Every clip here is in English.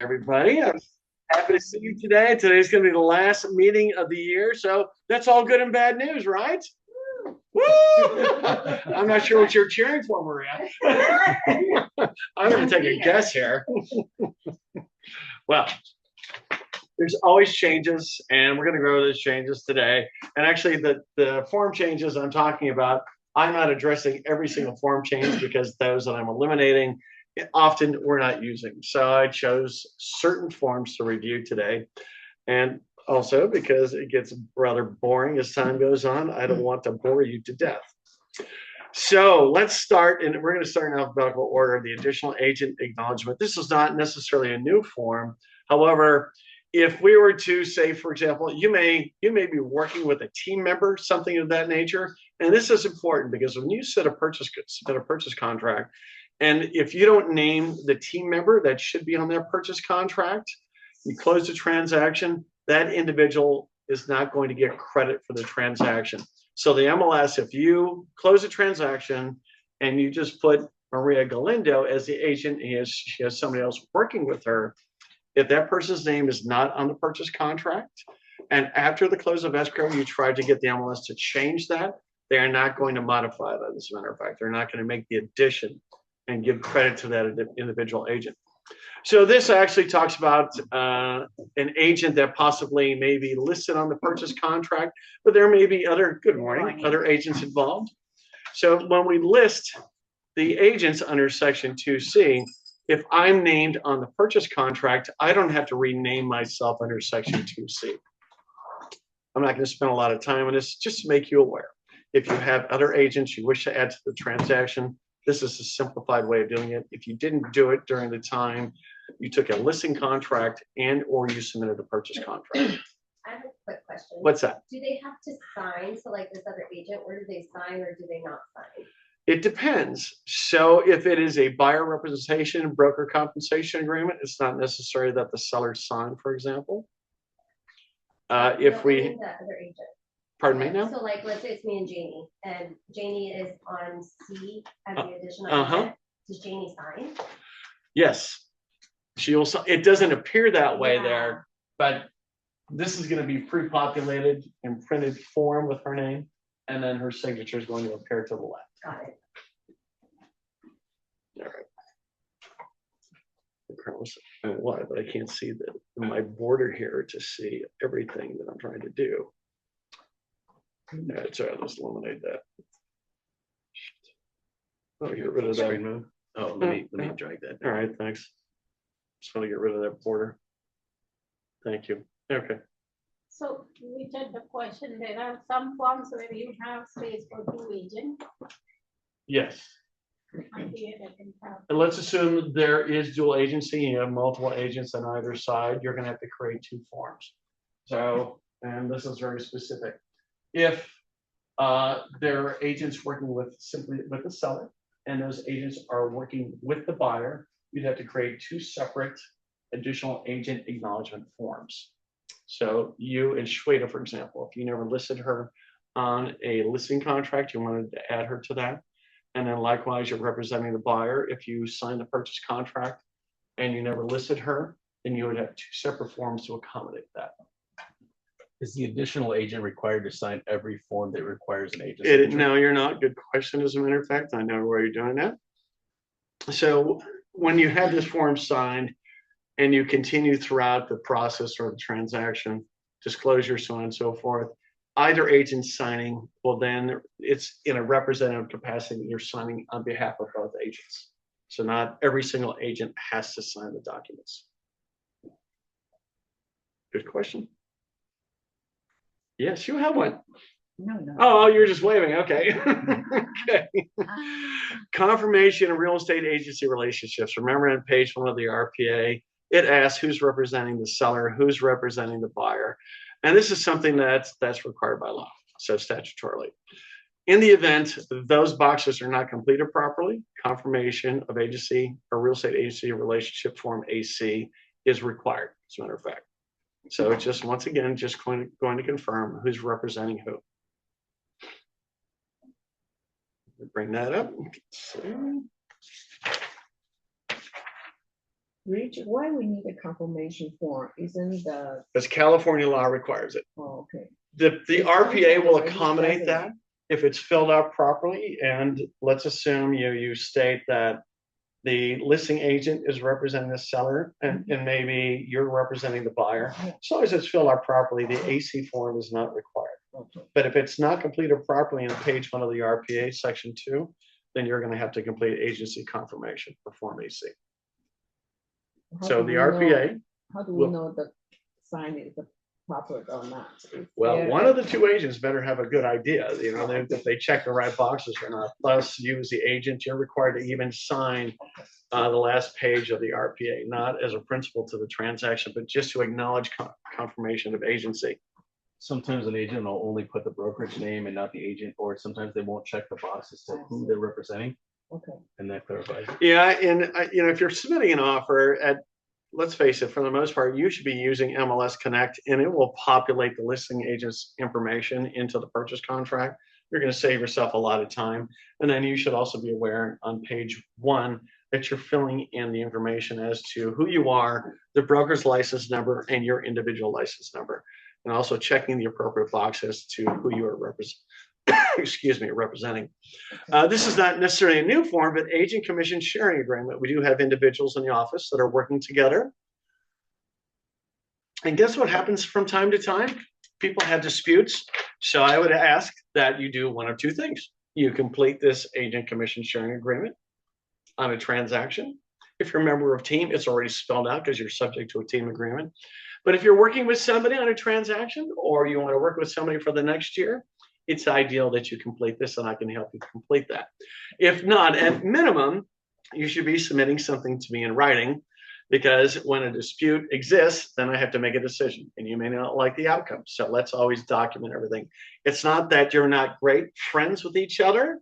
Everybody. I'm happy to see you today. Today's going to be the last meeting of the year, so that's all good and bad news, right? Woo! I'm not sure what you're cheering for, Maria. I'm going to take a guess here. Well, there's always changes, and we're going to go over those changes today. And actually, the form changes I'm talking about, I'm not addressing every single form change because those that I'm eliminating often we're not using. So I chose certain forms to review today. And also because it gets rather boring as time goes on, I don't want to bore you to death. So let's start, and we're going to start in alphabetical order, the additional agent acknowledgement. This is not necessarily a new form. However, if we were to say, for example, you may be working with a team member, something of that nature, and this is important because when you set a purchase contract, and if you don't name the team member that should be on their purchase contract, you close the transaction, that individual is not going to get credit for the transaction. So the MLS, if you close a transaction and you just put Maria Galindo as the agent, and she has somebody else working with her, if that person's name is not on the purchase contract, and after the close of escrow, you try to get the MLS to change that, they are not going to modify that. As a matter of fact, they're not going to make the addition and give credit to that individual agent. So this actually talks about an agent that possibly may be listed on the purchase contract, but there may be other other agents involved. So when we list the agents under section 2C, if I'm named on the purchase contract, I don't have to rename myself under section 2C. I'm not going to spend a lot of time on this, just to make you aware. If you have other agents you wish to add to the transaction, this is a simplified way of doing it. If you didn't do it during the time you took a listing contract and or you submitted a purchase contract. I have a quick question. What's that? Do they have to sign? So like this other agent, or do they sign or do they not sign? It depends. So if it is a buyer representation, broker compensation agreement, it's not necessary that the seller sign, for example. If we, the other agent. Pardon me now? So like, let's say it's me and Janie is on C as the additional agent. Does Janie sign? Yes. She will. It doesn't appear that way there, but this is going to be pre-populated in printed form with her name, and then her signature is going to appear to the left. Got it. All right. Why? But I can't see my border here to see everything that I'm trying to do. That's all right. Let's eliminate that. Oh, get rid of that. Move. Oh, let me drag that down. All right, thanks. Just want to get rid of that border. Thank you. Okay. So, Richard, the question, there are some forms where you have space for two agents. Yes. And let's assume there is dual agency and you have multiple agents on either side. You're going to have to create two forms. So, and this is very specific. If there are agents working simply with the seller and those agents are working with the buyer, you'd have to create two separate additional agent acknowledgement forms. So you and Shweta, for example, if you never listed her on a listing contract, you wanted to add her to that. And then likewise, you're representing the buyer. If you signed the purchase contract and you never listed her, then you would have two separate forms to accommodate that. Is the additional agent required to sign every form that requires an agent? No, you're not. Good question, as a matter of fact. I know where you're doing that. So when you have this form signed and you continue throughout the process or the transaction, disclosure, so on and so forth, either agent signing, well, then it's in a representative capacity. You're signing on behalf of both agents. So not every single agent has to sign the documents. Good question. Yes, you have one. No. Oh, you're just waving. Okay. Okay. Confirmation of real estate agency relationships. Remember on page 1 of the RPA, it asks who's representing the seller, who's representing the buyer. And this is something that's required by law, so statutorily. In the event those boxes are not completed properly, confirmation of agency or real estate agency relationship form AC is required, as a matter of fact. So it's just, once again, just going to confirm who's representing who. Bring that up. Rich, why we need a confirmation form? Isn't the, Because California law requires it. oh, okay. The RPA will accommodate that if it's filled out properly. And let's assume you state that the listing agent is representing the seller and maybe you're representing the buyer. As long as it's filled out properly, the AC form is not required. Okay. But if it's not completed properly in page 1 of the RPA, section 2, then you're going to have to complete agency confirmation for Form AC. How So do the we know- RPA, How do we know the sign is proper or not? well, one of the two agents better have a good idea, you know, if they check the right boxes or not. Plus, you as the agent, you're required to even sign the last page of the RPA, not as a principal to the transaction, but just to acknowledge confirmation of agency. Sometimes an agent will only put the brokerage name and not the agent, or sometimes they won't check the box as to who they're representing, Okay. and that clarifies it. Yeah, and you know, if you're submitting an offer let's face it, for the most part, you should be using MLS Connect, and it will populate the listing agent's information into the purchase contract. You're going to save yourself a lot of time. And then you should also be aware on page 1 that you're filling in the information as to who you are, the broker's license number, and your individual license number. And also checking the appropriate boxes to who you are representing. This is not necessarily a new form, but agent commission sharing agreement. We do have individuals in the office that are working together. And guess what happens from time to time? People have disputes. So I would ask that you do one of two things. You complete this agent commission sharing agreement on a transaction. If you're a member of team, it's already spelled out because you're subject to a team agreement. But if you're working with somebody on a transaction, or you want to work with somebody for the next year, it's ideal that you complete this, and I can help you complete that. If not, at minimum, you should be submitting something to me in writing, because when a dispute exists, then I have to make a decision, and you may not like the outcome. So let's always document everything. It's not that you're not great friends with each other,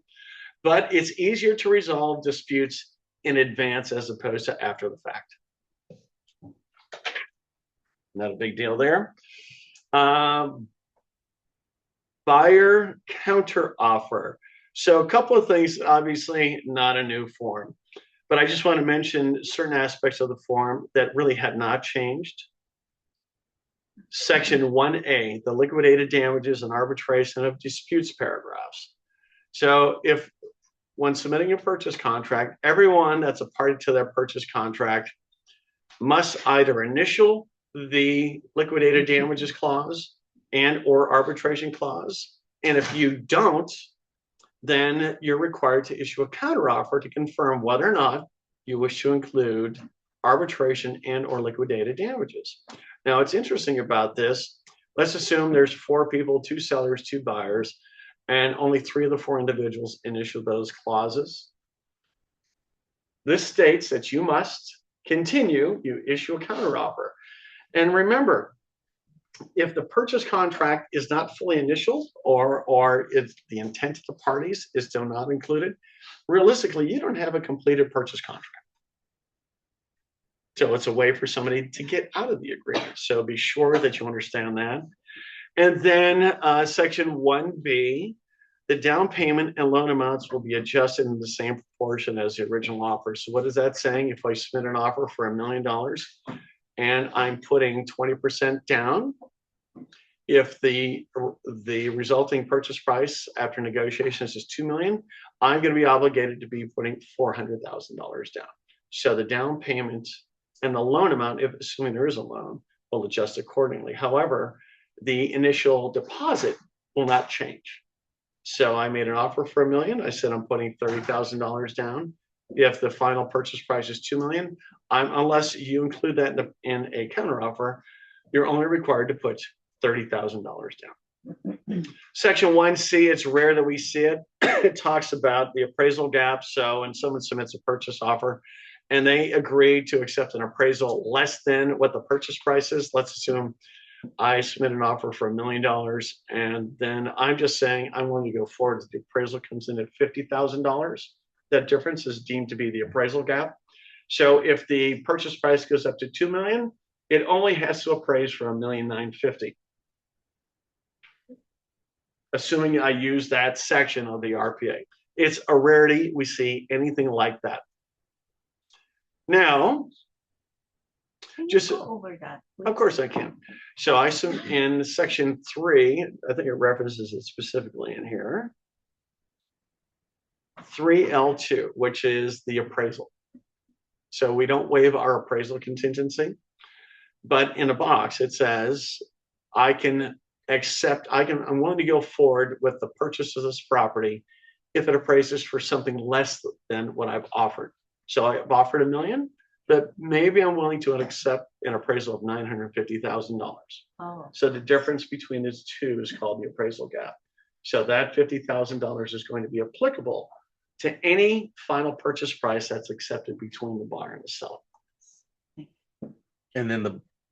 but it's easier to resolve disputes in advance as opposed to after the fact. Not a big deal there. Buyer counter offer. So a couple of things, obviously not a new form, but I just want to mention certain aspects of the form that really had not changed. Section 1A, the liquidated damages and arbitration of disputes paragraphs. So if when submitting a purchase contract, everyone that's a party to that purchase contract must either initial the liquidated damages clause and or arbitration clause. And if you don't, then you're required to issue a counteroffer to confirm whether or not you wish to include arbitration and or liquidated damages. Now, what's interesting about this, let's assume there's 4 people, 2 sellers, 2 buyers, and only 3 of the 4 individuals initial those clauses. This states that you must continue, you issue a counteroffer. And remember, if the purchase contract is not fully initial, or if the intent of the parties is still not included, realistically, you don't have a completed purchase contract. So it's a way for somebody to get out of the agreement. So be sure that you understand that. And then section 1B, the down payment and loan amounts will be adjusted in the same proportion as the original offer. So what is that saying? If I submit an offer for $1 million and I'm putting 20% down, if the resulting purchase price after negotiations is $2 million, I'm going to be obligated to be putting $400,000 down. So the down payment and the loan amount, if assuming there is a loan, will adjust accordingly. However, the initial deposit will not change. So I made an offer for $1 million. I said I'm putting $30,000 down. If the final purchase price is $2 million, unless you include that in a counteroffer, you're only required to put $30,000 down. Section 1C, it's rare that we see it. It talks about the appraisal gap. So when someone submits a purchase offer and they agree to accept an appraisal less than what the purchase price is, let's assume I submit an offer for $1 million, and then I'm just saying I'm willing to go forward. The appraisal comes in at $50,000. That difference is deemed to be the appraisal gap. So if the purchase price goes up to $2 million, it only has to appraise for $1,950,000. Assuming I use that section of the RPA. It's a rarity we see anything like that. Now, Can you Just, go over that? of course I can. So in section 3, I think it references it specifically in here. 3L2, which is the appraisal. So we don't waive our appraisal contingency, but in a box it says, I'm willing to go forward with the purchase of this property if it appraises for something less than what I've offered. So I've offered $1 million, but maybe I'm willing to accept an appraisal of $950,000. Oh, So the difference between these two is called the appraisal gap. So that $50,000 is going to be applicable to any final purchase price that's accepted between the buyer and the seller. And then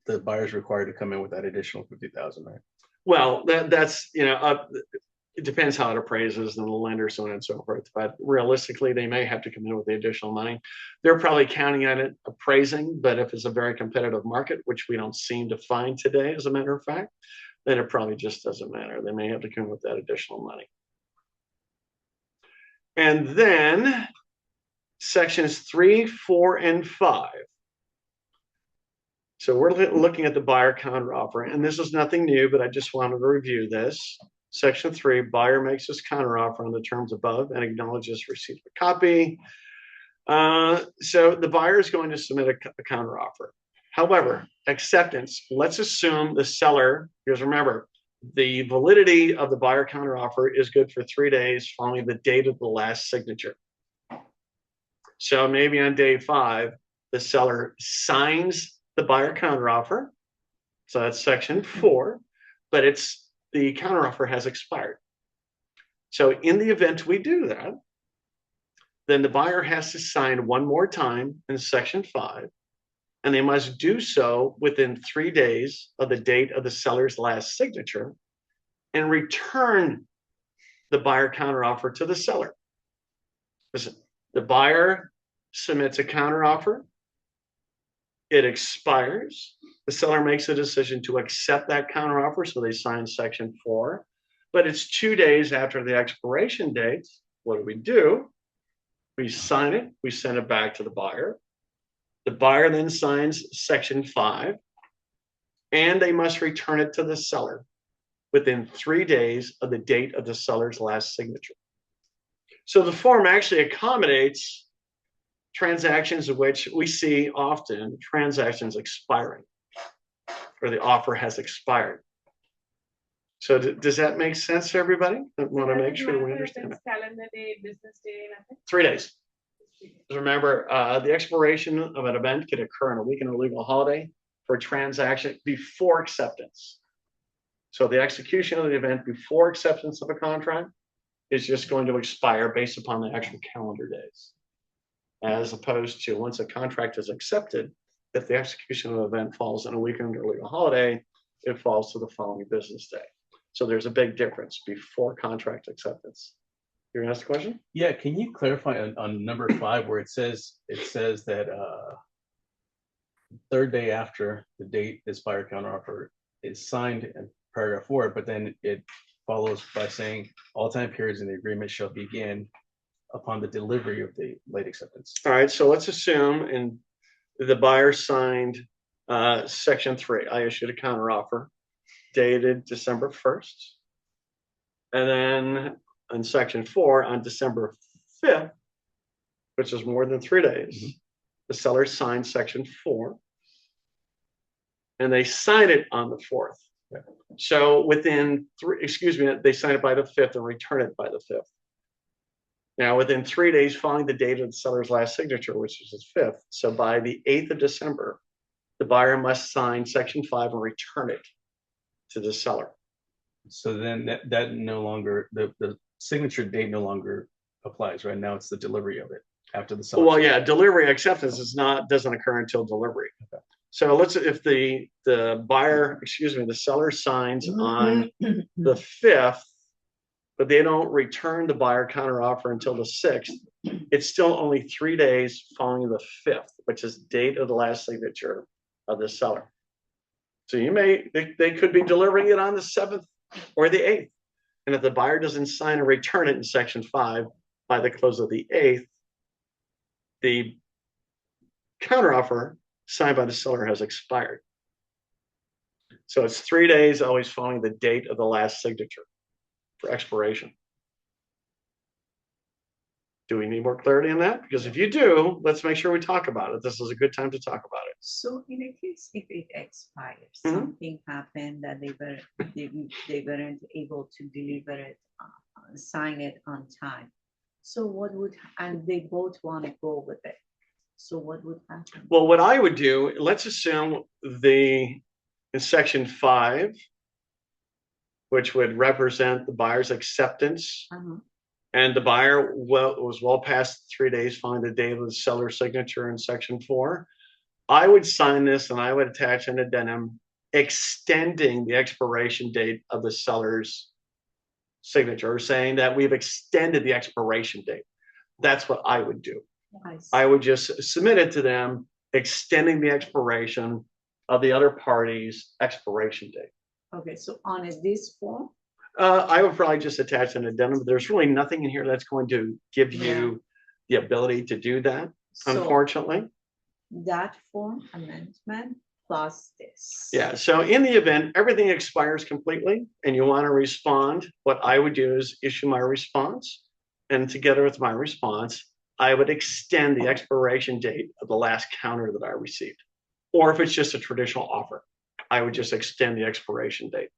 the buyer's required to come in with that additional 50,000, right? Well, that's, it depends how it appraises and the lender, so on and so forth. But realistically, they may have to come in with the additional money. They're probably counting on it appraising, but if it's a very competitive market, which we don't seem to find today, as a matter of fact, then it probably just doesn't matter. They may have to come in with that additional money. And then sections 3, 4, and 5. So we're looking at the buyer counteroffer, and this is nothing new, but I just wanted to review this. Section 3, buyer makes his counteroffer on the terms above and acknowledges receipt of a copy. So the buyer is going to submit a counteroffer. However, acceptance, let's assume the seller, because remember, the validity of the buyer counteroffer is good for 3 days following the date of the last signature. So maybe on day 5, the seller signs the buyer counteroffer. So that's section 4, but the counteroffer has expired. So in the event we do that, then the buyer has to sign one more time in section 5, and they must do so within 3 days of the date of the seller's last signature and return the buyer counteroffer to the seller. Listen, the buyer submits a counteroffer. It expires. The seller makes a decision to accept that counteroffer, so they sign section 4. But it's 2 days after the expiration date. What do? We sign it. We send it back to the buyer. The buyer then signs section 5, and they must return it to the seller within 3 days of the date of the seller's last signature. So the form actually accommodates transactions of which we see often transactions expiring, or the offer has expired. So does that make sense to everybody? I want to make sure we understand it. Calendar day, business day, nothing. 3 days. Remember, the expiration of an event could occur on a weekend or legal holiday for a transaction before acceptance. So the execution of the event before acceptance of a contract is just going to expire based upon the actual calendar days, as opposed to once a contract is accepted, if the execution of the event falls on a weekend or legal holiday, it falls to the following business day. So there's a big difference before contract acceptance. You're gonna ask a question? Yeah, can you clarify on number 5 where it says that third day after the date this buyer counteroffer is signed in paragraph 4, but then it follows by saying all time periods in the agreement shall begin upon the delivery of the late acceptance. All right, so let's assume the buyer signed section 3. I issued a counteroffer dated December 1st. And then in section 4 on December 5th, which is more than 3 days, the seller signed section 4. And they sign it on the 4th. So within they sign it by the 5th and return it by the 5th. Now, within 3 days following the date of the seller's last signature, which is his 5th, so by the 8th of December, the buyer must sign section 5 and return it to the seller. So then that no longer, the signature date no longer applies, right? Now it's the delivery of it after the seller. Well, yeah, delivery acceptance doesn't occur until delivery. Okay. So if the seller signs on the 5th, but they don't return the buyer counteroffer until the 6th, it's still only 3 days following the 5th, which is date of the last signature of the seller. So they could be delivering it on the 7th or the 8th. And if the buyer doesn't sign and return it in section 5 by the close of the 8th, the counteroffer signed by the seller has expired. So it's 3 days always following the date of the last signature for expiration. Do we need more clarity on that? Because if you do, let's make sure we talk about it. This is a good time to talk about it. So in a case, if it expires, Mhm. something happened that they weren't able to deliver it, sign it on time. So what would, and they both want to go with it. So what would happen? Well, what I would do, let's assume in section 5, which would represent the buyer's acceptance, Uh-huh. and the buyer was well past 3 days following the date of the seller's signature in section 4, I would sign this and I would attach an addendum extending the expiration date of the seller's signature, saying that we've extended the expiration date. That's what I would do. I see. I would just submit it to them, extending the expiration of the other party's expiration date. Okay, so on this form, I would probably just attach an addendum. There's really nothing in here that's going to give you the ability to do that, so unfortunately. that form amendment plus this. Yeah, so in the event everything expires completely and you want to respond, what I would do is issue my response. And together with my response, I would extend the expiration date of the last counter that I received. Or if it's just a traditional offer, I would just extend the expiration date.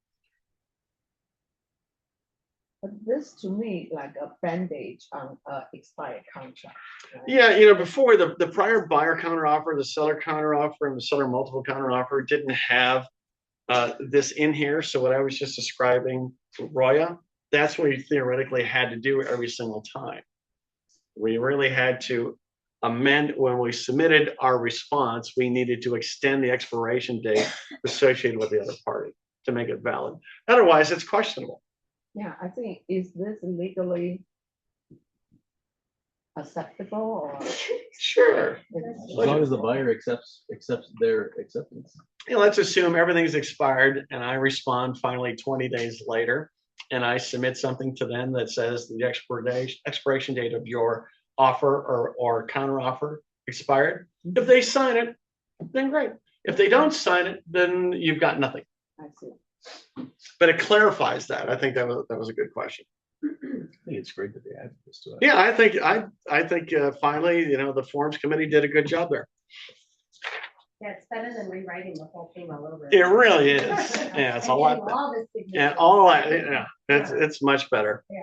But this to me like a bandage on expired contract. Right? Yeah, before the prior buyer counter offer, the seller counter offer, and the seller multiple counter offer didn't have this in here. So what I was just describing to Roya, that's what we theoretically had to do every single time. We really had to amend when we submitted our response, we needed to extend the expiration date associated with the other party to make it valid. Otherwise, it's questionable. Yeah, I think, is this legally acceptable or? Sure. As long as the buyer accepts their acceptance. Let's assume everything's expired and I respond finally 20 days later and I submit something to them that says the expiration date of your offer or counter offer expired. If they sign it, then great. If they don't sign it, then you've got nothing. I see. But it clarifies that. I think that was a good question. I think it's great that they added this to it. Yeah, I think finally, the forms committee did a good job there. Yeah, it's better than rewriting the whole thing all over. It really is. Yeah, it's a lot. All this And all that, it's much better. Yeah.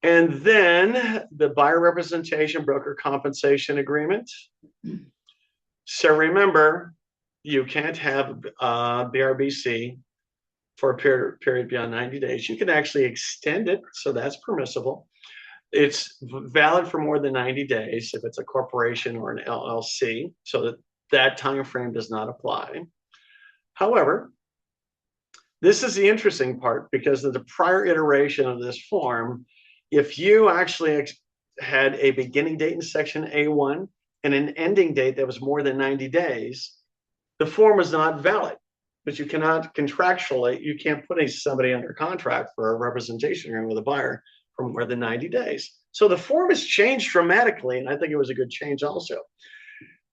And then the buyer representation broker compensation agreement. So remember, you can't have BRBC for a period beyond 90 days. You can actually extend it, so that's permissible. It's valid for more than 90 days if it's a corporation or an LLC, so that time frame does not apply. However, this is the interesting part because of the prior iteration of this form, if you actually had a beginning date in section A1 and an ending date that was more than 90 days, the form is not valid. But you cannot contractually, you can't put somebody under contract for a representation agreement with a buyer for more than 90 days. So the form has changed dramatically, and I think it was a good change also.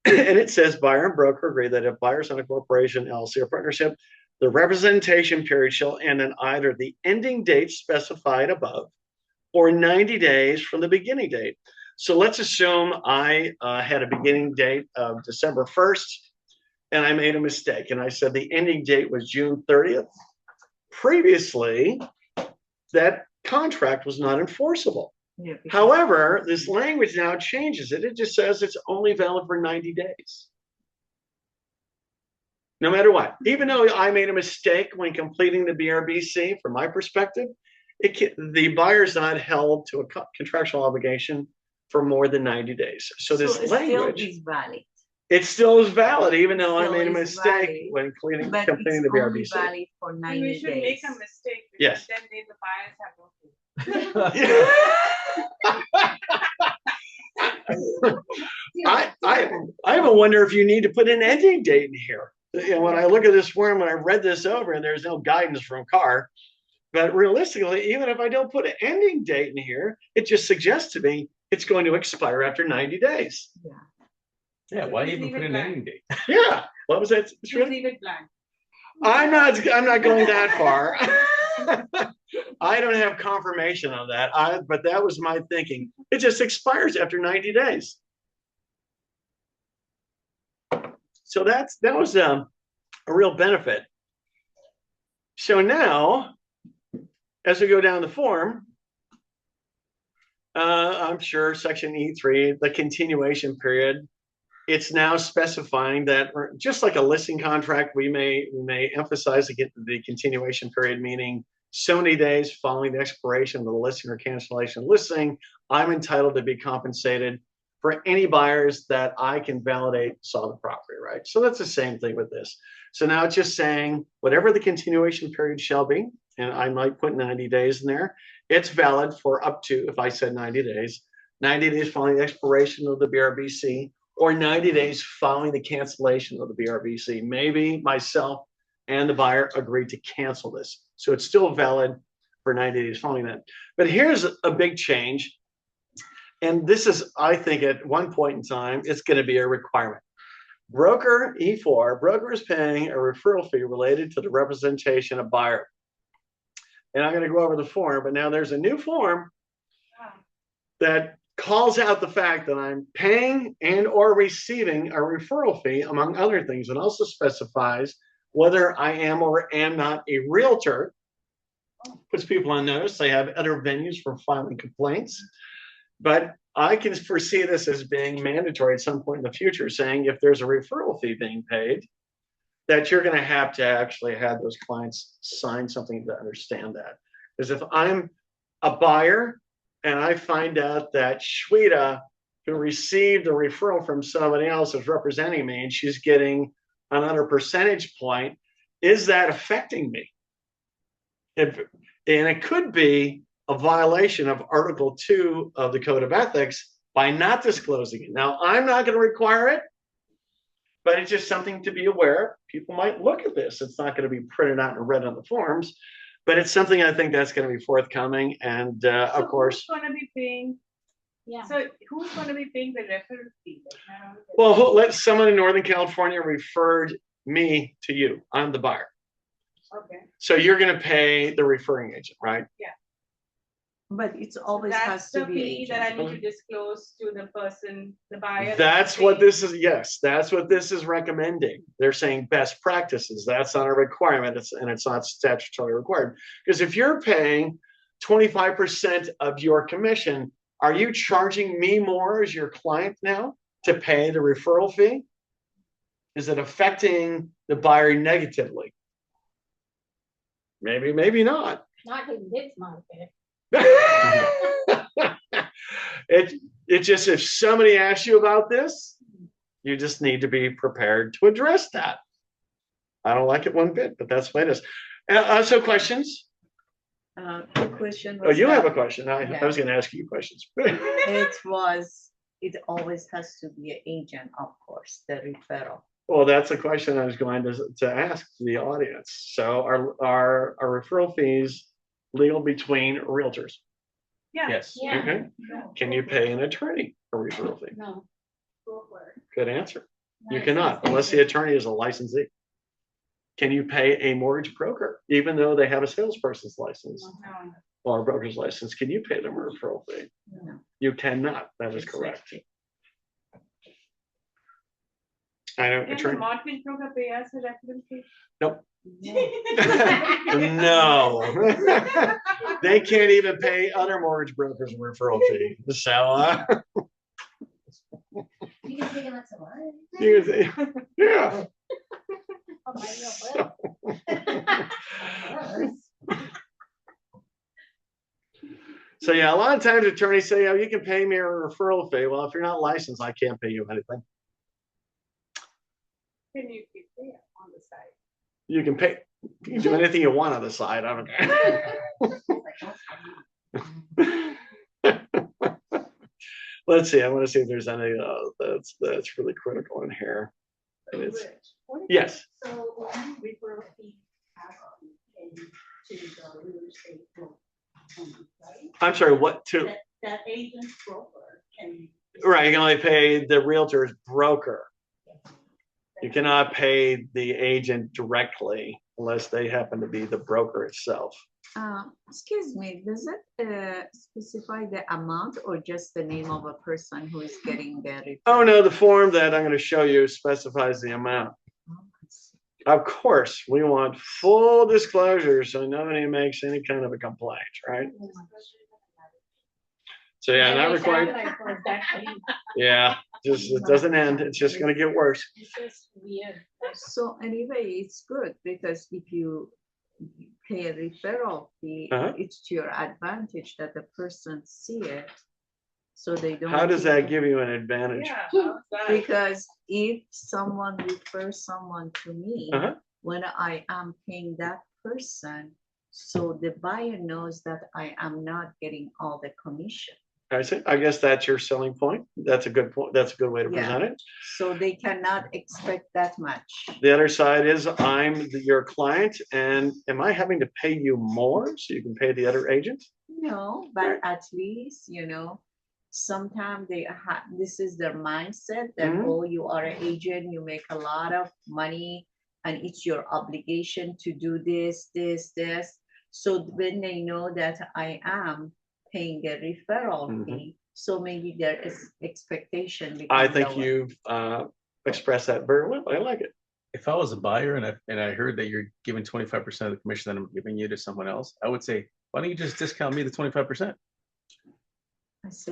And it says buyer and broker agree that if buyers on a corporation, LLC, or partnership, the representation period shall end on either the ending date specified above or 90 days from the beginning date. So let's assume I had a beginning date of December 1st, and I made a mistake. And I said the ending date was June 30th. Previously, that contract was not enforceable. Yeah, However, this language now changes it. It just says it's only valid for 90 days. No matter what. Even though I made a mistake when completing the BRBC, from my perspective, the buyer's not held to a contractual obligation for more than 90 days. So this language still is valid. It still is valid, even though I Still made a is mistake valid, when completing But the it's only BRBC. valid for And 90 we should days. make a mistake. Yes. Then the buyers have I even wonder if you need to put an ending date in here. When I look at this form, when I read this over, and there's no guidance from CAR, but realistically, even if I don't put an ending date in here, it just suggests to me it's going to expire after 90 days. Yeah. Yeah, why even put an ending date? Yeah. What was that? Just Shreya? leave it blank. I'm not going that far. I don't have confirmation of that. But that was my thinking. It just expires after 90 days. So that was a real benefit. So now, as we go down the form, I'm sure section E3, the continuation period, it's now specifying that just like a listing contract, we may emphasize the continuation period, meaning so many days following the expiration of the listing or cancellation of listing, I'm entitled to be compensated for any buyers that I can validate saw the property, right? So that's the same thing with this. So now it's just saying whatever the continuation period shall be, and I might put 90 days in there, it's valid for up to, if I said 90 days following the expiration of the BRBC, or 90 days following the cancellation of the BRBC. Maybe myself and the buyer agreed to cancel this. So it's still valid for 90 days following that. But here's a big change. And this is, I think, at one point in time, it's going to be a requirement. Broker E4, broker is paying a referral fee related to the representation of buyer. And I'm going to go over the form, but now there's a new form that calls out the fact that I'm paying and or receiving a referral fee, among other things. It also specifies whether I am or am not a realtor. Puts people on notice. They have other venues for filing complaints. But I can foresee this as being mandatory at some point in the future, saying if there's a referral fee being paid, that you're going to have actually have those clients sign something to understand that. Because if I'm a buyer and I find out that Shweta, who received a referral from somebody else, is representing me and she's getting another percentage point, is that affecting me? And it could be a violation of Article 2 of the Code of Ethics by not disclosing it. Now, I'm not going to require it, but it's just something to be aware. People might look at this. It's not going to be printed out and read on the forms, but it's something I think that's going to be forthcoming. And of course, who's going to be paying? Yeah. So who's going to be paying the referral fee? well, let someone in Northern California referred me to you. I'm the buyer. Okay. So you're going to pay the referring agent, right? Yeah. But it's always That's has to the be fee that I agent. need to disclose to the person, the buyer. That's what this is. Yes, that's what this is recommending. They're saying best practices. That's not a requirement. It's not statutorily required. Because if you're paying 25% of your commission, are you charging me more as your client now to pay the referral fee? Is it affecting the buyer negatively? Maybe, maybe not. Not in this market. It just, if somebody asks you about this, you just need to be prepared to address that. I don't like it one bit, but that's what it is. So questions? The question was. Oh, you have a that question. I was going to ask you questions. it always has to be an agent, of course, the referral. Well, that's a question I was going to ask the audience. So are referral fees legal between realtors? Yeah. Yes. Yeah. Okay. Can you pay an attorney a referral fee? No. Go for it. Good answer. You cannot, unless the attorney is a licensee. Can you pay a mortgage broker, even though they have a salesperson's license No. or a broker's license? Can you pay them a referral fee? No. You cannot. That is correct. I know. Can the Attorney. mortgage broker pay us a referral fee? Nope. No. They can't even pay other mortgage brokers a referral fee. So, You can take it out to lunch. you can say, yeah. Oh, my God. So yeah, a lot of times attorneys say, "Oh, you can pay me a referral fee." Well, if you're not licensed, I can't pay you anything. Can you keep it on the side? You can pay. You can do anything you want on the side. I don't care. Let's see. I want to see if there's any that's really critical in here. And it's, yes. So when referral fee to the real estate broker, right? I'm sorry. What to? That agent broker can Right, you can only pay the realtor's broker. You cannot pay the agent directly unless they happen to be the broker itself. Excuse me, does it specify the amount or just the name of a person who is getting the referral? Oh no, the form that I'm going to show you specifies the amount. Of course, we want full disclosure so nobody makes any kind of a complaint, right? So yeah, not required. Yeah, just it doesn't end. It's just going to get worse. It's just weird. So anyway, it's good because if you pay a referral fee, it's to your advantage that the person see it. So they don't. How does that give you an advantage? Yeah, how's that? Because if someone refers someone to me, when I am paying that person, so the buyer knows that I am not getting all the commission. I see. I guess that's your selling point. That's a good point. That's a good way to present it. So they cannot expect that much. The other side is I'm your client, and am I having to pay you more so you can pay the other agent? No, but at least, sometimes this is their mindset that, oh, you are an agent, you make a lot of money, and it's your obligation to do this. So when they know that I am paying a referral fee, so maybe there is expectation. I think you've expressed that very well. I like it. If I was a buyer and I heard that you're giving 25% of the commission that I'm giving you to someone else, I would say, why don't you just discount me the 25%?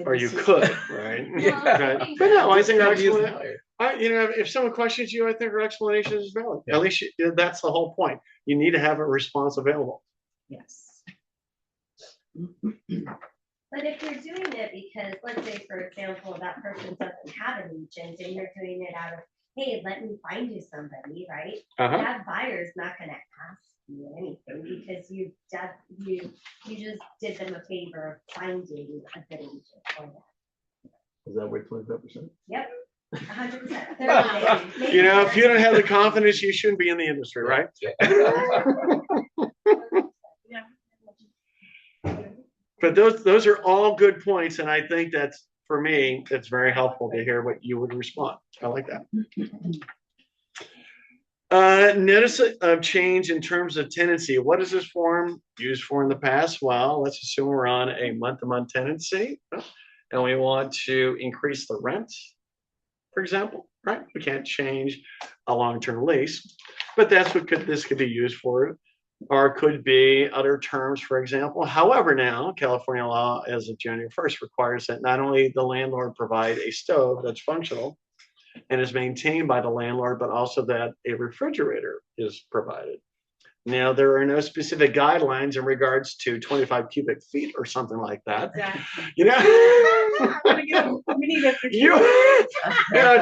Or you could, right? Yeah. Right. But no, I think Discount me as the explanation, buyer. if someone questions you, I think her explanation is valid. At least that's the whole point. You need to have a response available. Yes. But if you're doing it because, let's say, for example, that person doesn't have an agent and you're doing it out of, hey, let me find you somebody, right? That buyer's not gonna ask you anything because you just did them a favor of finding a good agent for them. Is that worth 25%? Yep, 100%. If you don't have the confidence, you shouldn't be in the industry, right? But those are all good points, and I think that's, for me, it's very helpful to hear what you would respond. I like that. Notice of change in terms of tenancy. What is this form used for in the past? Well, let's assume we're on a month-to-month tenancy, and we want to increase the rent, for example, right? We can't change a long-term lease, but that's what this could be used for. Or could be other terms, for example. However, now California law as of January 1st requires that not only the landlord provide a stove that's functional and is maintained by the landlord, but also that a refrigerator is provided. Now, there are no specific guidelines in regards to 25 cubic feet or something like that.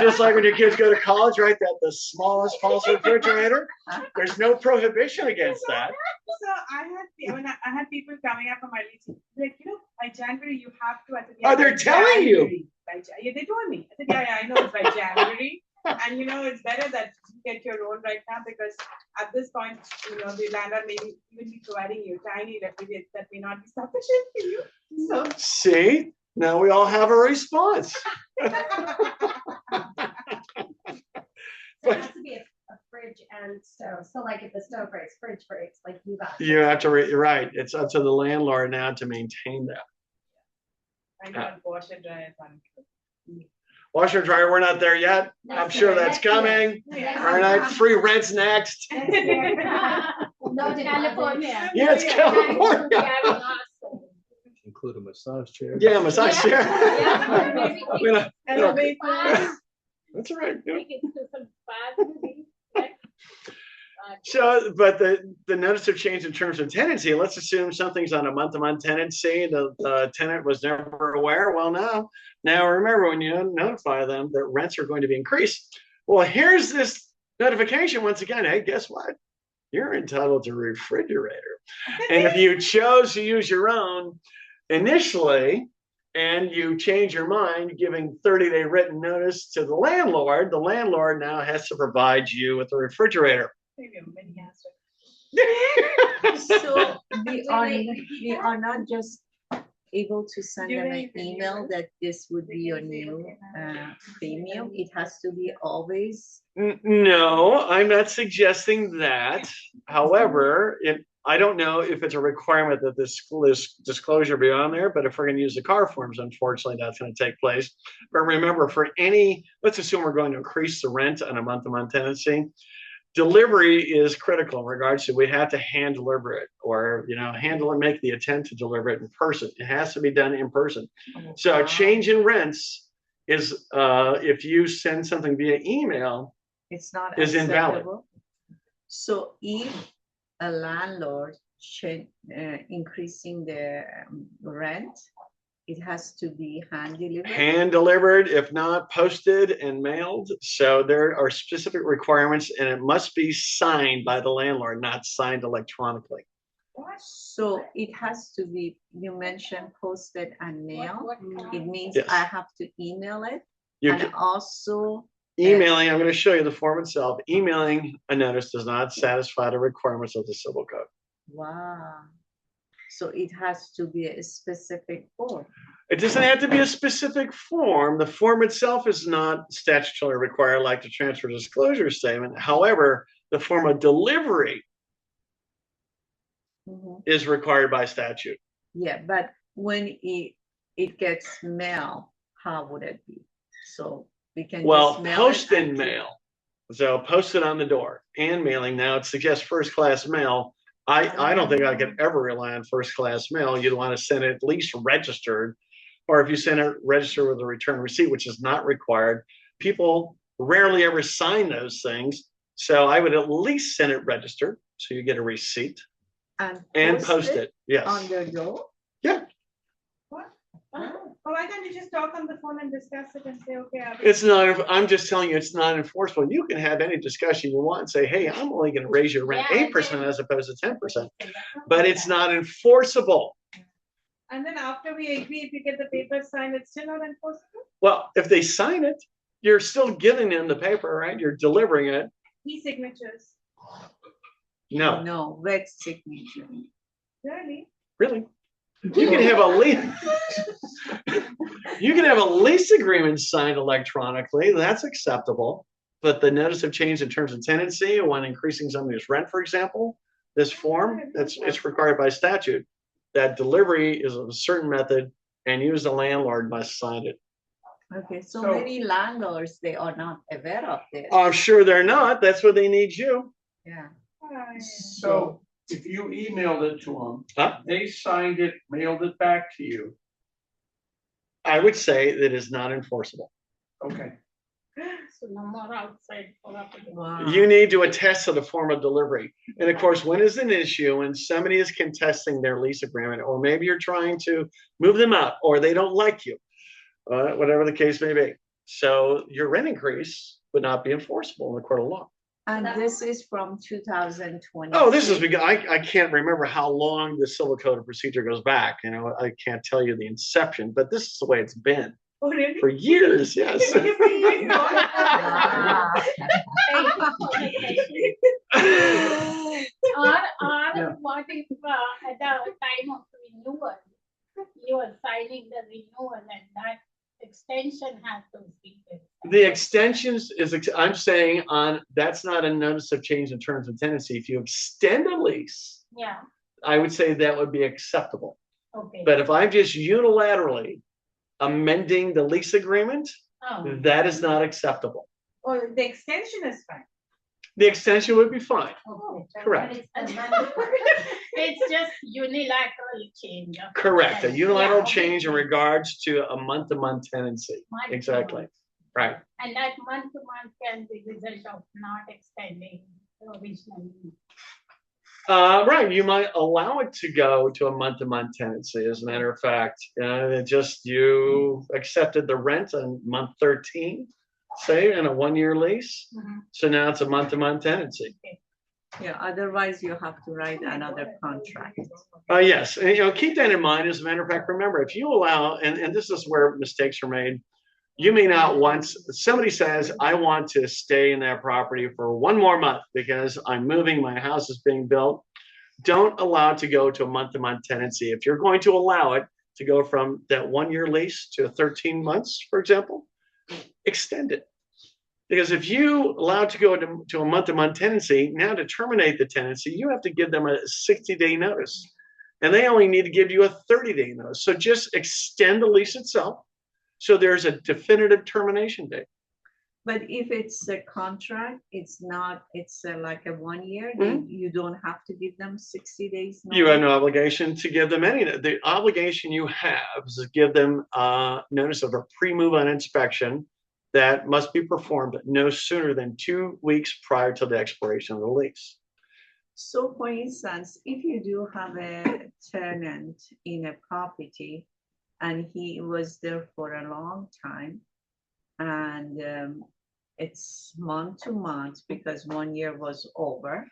Just like when your kids go to college, right? That the smallest possible refrigerator. There's no prohibition against that. So I had people coming up on my lease, like, by January you have to. I said, oh, they're telling you. Yeah, they told me. I said, yeah, I know it's by January. And it's better that you get your own right now because at this point, the landlord may even be providing you tiny refrigerators that may not be sufficient for you. So see, now we all have a response. So it has to be a fridge and stove. So like if the stove breaks, fridge breaks, like you got. You have to, right. It's up to the landlord now to maintain that. I know washer dryer. Washer dryer, we're not there yet. I'm sure that's coming. All right, free rent's next. No, California. Yeah, it's California. Include a massage chair. Yeah, massage chair. That's all right. So, but the notice of change in terms of tenancy, let's assume something's on a month-to-month tenancy, the tenant was never aware. Well, now remember when you notify them that rents are going to be increased. Well, here's this notification once again. Hey, guess what? You're entitled to a refrigerator. And if you chose to use your own initially, and you change your mind, giving 30-day written notice to the landlord now has to provide you with a refrigerator. So we are not just able to send them an During the email year, that this would be your new premium? It has to be always, No, I'm not suggesting that. However, I don't know if it's a requirement that this disclosure be on there, but if we're going to use the car forms, unfortunately, that's going to take place. But remember, let's assume we're going to increase the rent on a month-to-month tenancy. Delivery is critical in regards to we have to hand deliver it or handle and make the attempt to deliver it in person. It has to be done in person. So a change in rents is if you send something via email, it's not is invalid. acceptable. So if a landlord increasing the rent, it has to be hand delivered. Hand delivered, if not posted and mailed. So there are specific requirements, and it must be signed by the landlord, not signed electronically. So it has to be, you mentioned posted and mail. It means Yes. I have to email it. You And can, also emailing, I'm going to show you the form itself. Emailing a notice does not satisfy the requirements of the civil code. wow. So it has to be a specific form. It doesn't have to be a specific form. The form itself is not statutorily required like the transfer disclosure statement. However, the form of delivery is required by statute. Yeah, but when it gets mail, how would it be? So we can just mail post it and mail. So post it on the door and mailing. Now it suggests first class mail. I don't think I could ever rely on first class mail. You'd want to send it at least registered, or if you send it registered with a return receipt, which is not required. People rarely ever sign those things. So I would at least send it registered so you get a receipt and post it. Yes. on their door. Yeah. What? Oh, why can't you just talk on the phone and discuss it and say, okay, It's not, I'm just telling you, it's not enforceable. You can have any discussion you want and say, hey, I'm only going to raise your rent 8% as opposed to 10%, but it's not enforceable. And then after we agree, if you get the paper signed, it's still not enforceable? Well, if they sign it, you're still giving them the paper, right? You're delivering it. E-signatures. No, No, wet signature. Really? really. You can have a lease. You can have a lease agreement signed electronically. That's acceptable. But the notice of change in terms of tenancy when increasing somebody's rent, for example, this form, it's required by statute. That delivery is of a certain method, and you as the landlord must sign it. Okay, so many landlords, they are not aware of this. I'm sure they're not. That's where they need you. Yeah. So if you emailed it to them, they signed it, mailed it back to you. I would say that is not enforceable. Okay. So no more outside property. Wow. You need to attest to the form of delivery. And of course, when is an issue when somebody is contesting their lease agreement, or maybe you're trying to move them out, or they don't like you, whatever the case may be. So your rent increase would not be enforceable in the court of law. And this is from 2020. Oh, this is because I can't remember how long the civil code of procedure goes back. I can't tell you the inception, but this is the way it's been. Oh, really? For years, yes. Or what if at the time of renewal, you are signing the renewal and that extension has to be there. The extensions I'm saying that's not a notice of change in terms of tenancy. If you extend a lease, Yeah, I would say that would be acceptable. okay. But if I'm just unilaterally amending the lease agreement, that is not acceptable. Oh, the extension is fine. The extension would be fine. Correct. It's just unilateral change. Correct. A unilateral change in regards to a month-to-month tenancy. Month-to-month. Exactly. Right. And that month to month can be result of not extending originally. Right. You might allow it to go to a month-to-month tenancy. As a matter of fact, you accepted the rent on month 13, say, in a 1-year lease. So now it's a month-to-month tenancy. Yeah, otherwise you have to write another contract. Yes. And, keep that in mind. As a matter of fact, remember, if you allow, and this is where mistakes are made, you may not somebody says, I want to stay in that property for 1 more month because I'm moving, my house is being built. Don't allow it to go to a month-to-month tenancy. If you're going to allow it to go from that 1-year lease to 13 months, for example, extend it. Because if you allow it to go to a month-to-month tenancy, now to terminate the tenancy, you have to give them a 60-day notice. And they only need to give you a 30-day notice. So just extend the lease itself. So there's a definitive termination date. But if it's a contract, it's not, it's like a 1 year, you don't have to give them 60 days. You have no obligation to give them any. The obligation you have is to give them notice of a pre-move-on inspection that must be performed no sooner than 2 weeks prior to the expiration of the lease. So for instance, if you do have a tenant in a property and he was there for a long time, and it's month to month because 1 year was over.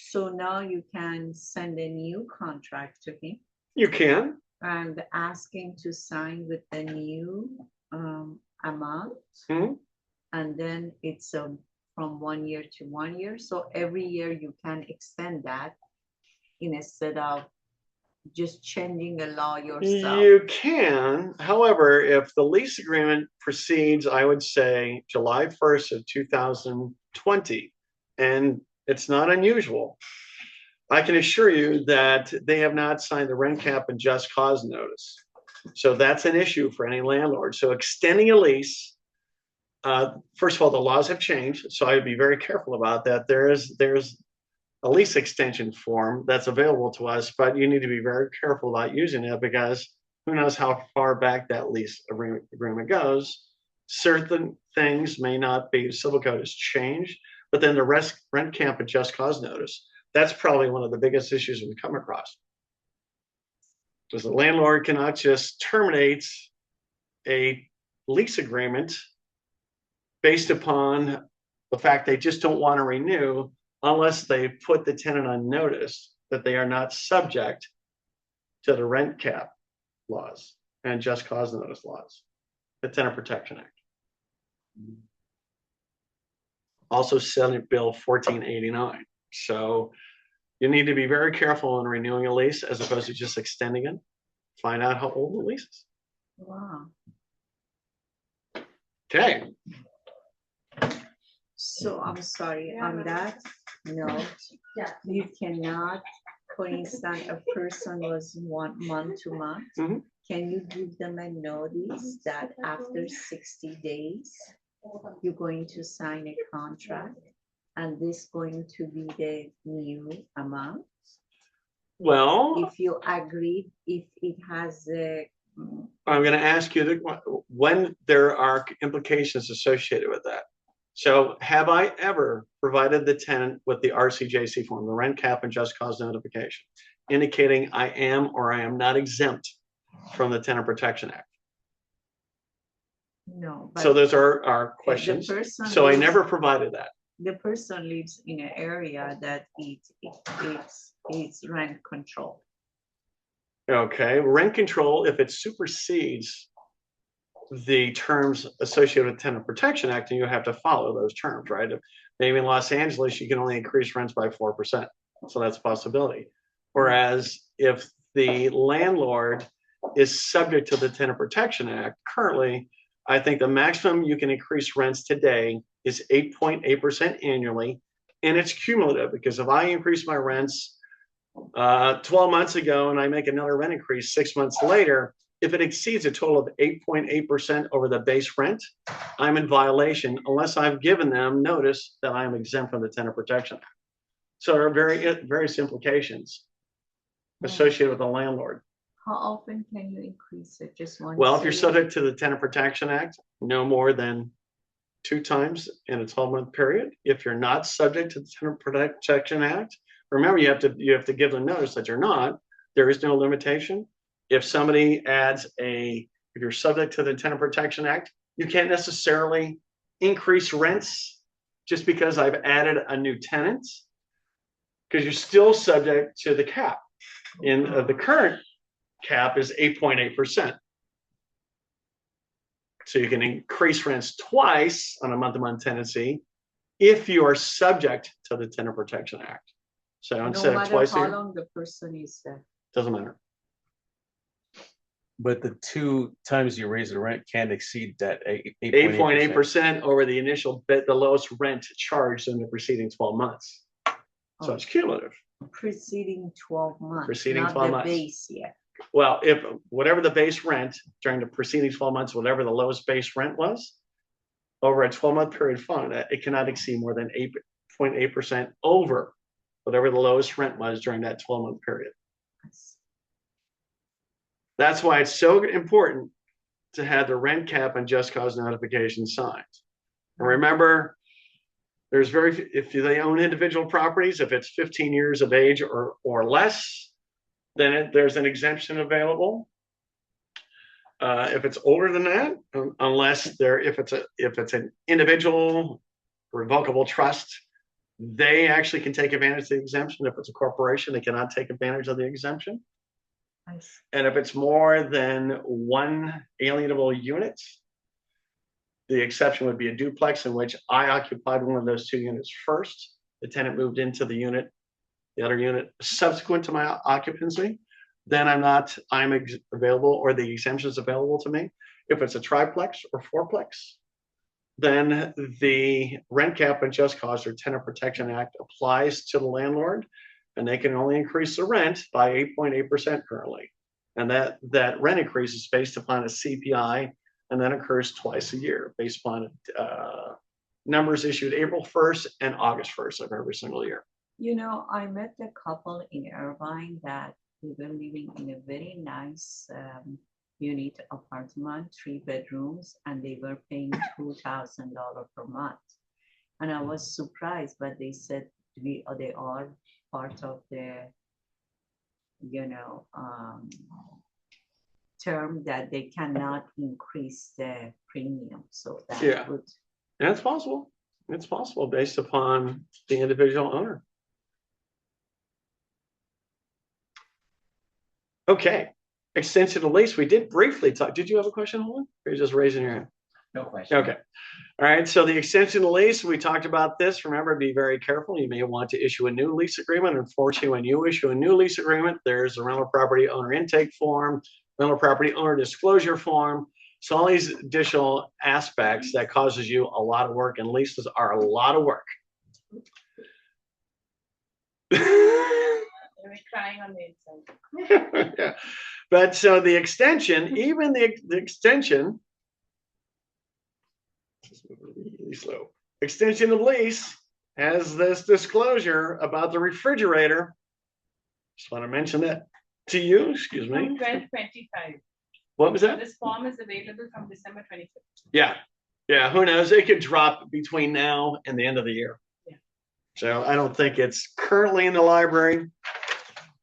So now you can send a new contract to him. You can. And ask him to sign with the new amount. And then it's from 1 year to 1 year. So every year you can extend that instead of just changing the law yourself. You can. However, if the lease agreement proceeds, I would say July 1st of 2020, and it's not unusual, I can assure you that they have not signed the rent cap and just cause notice. So that's an issue for any landlord. So extending a lease, first of all, the laws have changed, so I'd be very careful about that. There's a lease extension form that's available to us, but you need to be very careful about using it because who knows how far back that lease agreement goes. Certain things may not be, civil code has changed, but then the rent cap and just cause notice, that's probably one of the biggest issues we come across. Because the landlord cannot just terminate a lease agreement based upon the fact they just don't want to renew unless they put the tenant on notice that they are not subject to the rent cap laws and just cause notice laws, the Tenant Protection Act. Also Senate Bill 1489. So you need to be very careful in renewing a lease as opposed to just extending it. Find out how old the lease is. Wow. Okay. So I'm sorry, on that note, you cannot, for instance, a person was 1 month to month. Can you give them a notice that after 60 days, you're going to sign a contract and this going to be the new amount? Well, if you agree, if it has a I'm going to ask you when there are implications associated with that. So have I ever provided the tenant with the RCJC form, the rent cap and just cause notification, indicating I am or I am not exempt from the Tenant Protection Act? No. So those are our questions. So I never provided that. The person lives in an area that it's rent control. Okay, rent control, if it supersedes the terms associated with the Tenant Protection Act, and you have to follow those terms, right? Maybe in Los Angeles, you can only increase rents by 4%. So that's a possibility. Whereas if the landlord is subject to the Tenant Protection Act, currently, I think the maximum you can increase rents today is 8.8% annually, and it's cumulative because if I increase my rents 12 months ago and I make another rent increase 6 months later, if it exceeds a total of 8.8% over the base rent, I'm in violation unless I've given them notice that I'm exempt from the Tenant Protection Act. So there are various implications associated with the landlord. How often can you increase it? Just once? Well, if you're subject to the Tenant Protection Act, no more than 2 times in a 12-month period. If you're not subject to the Tenant Protection Act, remember you have to give them notice that you're not. There is no limitation. If somebody adds if you're subject to the Tenant Protection Act, you can't necessarily increase rents just because I've added a new tenant, because you're still subject to the cap. In the current cap is 8.8%. So you can increase rents twice on a month-to-month tenancy if you are subject to the Tenant Protection Act. So instead of twice a year, how long the person is there. doesn't matter. But the 2 times you raise the rent can't exceed that 8.8% over the initial bid, the lowest rent charged in the preceding 12 months. So Oh. it's cumulative. Preceding 12 months, Preceding not 12 the months. base yet. Well, if whatever the base rent during the preceding 12 months, whatever the lowest base rent was, over a 12-month period fund, it cannot exceed more than 8.8% over whatever the lowest rent was during that 12-month period. That's why it's so important to have the rent cap and just cause notification signed. And remember, there's if they own individual properties, if it's 15 years of age or less, then there's an exemption available. If it's older than that, unless if it's an individual revocable trust, they actually can take advantage of the exemption. If it's a corporation, they cannot take advantage of the exemption. Nice. And if it's more than one alienable unit, the exception would be a duplex in which I occupied one of those 2 units first. The tenant moved into the other unit subsequent to my occupancy. Then I'm available, or the exemption is available to me. If it's a triplex or fourplex, then the rent cap and just cause or Tenant Protection Act applies to the landlord, and they can only increase the rent by 8.8% currently. And that rent increase is based upon a CPI, and then occurs twice a year based upon numbers issued April 1st and August 1st of every single year. You know, I met a couple in Irvine that they were living in a very nice unit apartment, 3 bedrooms, and they were paying $2,000 per month. And I was surprised, but they said they are part of the, term that they cannot increase the premium. So that would. And it's possible. It's possible based upon the individual owner. Okay. Extension of lease. We did briefly talk. Did you have a question, Holden? Or are you just raising your hand? No question. Okay. All right. So the extension of lease, we talked about this. Remember, be very careful. You may want to issue a new lease agreement. Unfortunately, when you issue a new lease agreement, there's a rental property owner intake form, rental property owner disclosure form. So all these additional aspects that causes you a lot of work, and leases are a lot of work. They're crying on the inside. Yeah. But so the extension, even the extension, really slow. Extension of lease has this disclosure about the refrigerator. Just want to mention that to you. Excuse me. 12/25. What was that? This form is available from December 25th. Yeah. Yeah. Who knows? It could drop between now and the end of the year. Yeah. So I don't think it's currently in the library,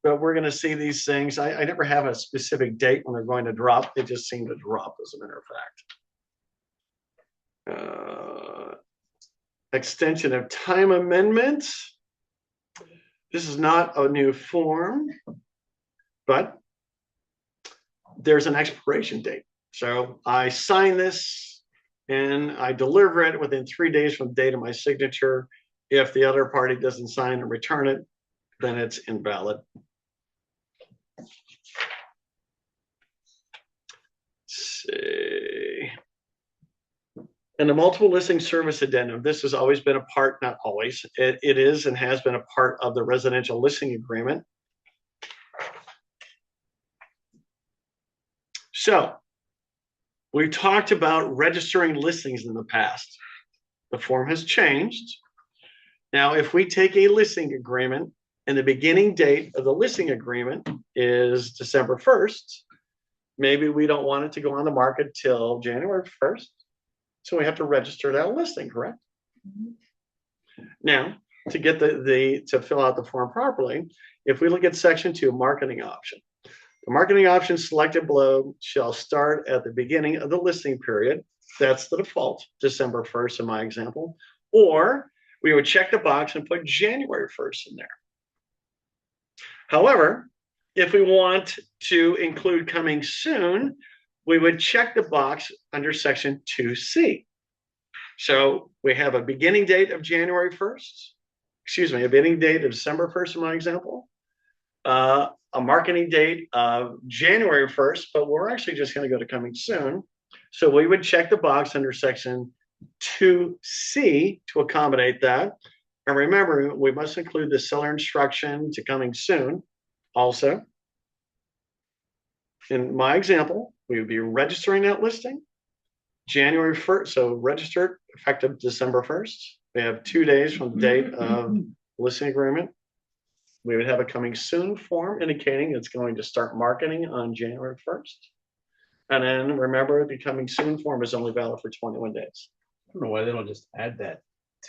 but we're going to see these things. I never have a specific date when they're going to drop. They just seem to drop, as a matter of fact. Extension of time amendments. This is not a new form, but there's an expiration date. So I sign this and I deliver it within 3 days from the date of my signature. If the other party doesn't sign and return it, then it's invalid. Let's see. And the multiple listing service addendum, this has always been a part, not always, it is and has been a part of the residential listing agreement. So we talked about registering listings in the past. The form has changed. Now, if we take a listing agreement and the beginning date of the listing agreement is December 1st, maybe we don't want it to go on the market till January 1st. So we have to register that listing, correct? Mm-hmm. Now, to get to fill out the form properly, if we look at section 2, marketing option. The marketing option selected below shall start at the beginning of the listing period. That's the default, December 1st in my example. Or we would check the box and put January 1st in there. However, if we want to include coming soon, we would check the box under section 2C. So we have a beginning date of January 1st, excuse me, a beginning date of December 1st in my example, a marketing date of January 1st, but we're actually just going to go to coming soon. So we would check the box under section 2C to accommodate that. And remember, we must include the seller instruction to coming soon also. In my example, we would be registering that listing January 1st. So registered effective December 1st. We have 2 days from the date of listing agreement. We would have a coming soon form indicating it's going to start marketing on January 1st. And then remember, the coming soon form is only valid for 21 days. I don't know why they don't just add that.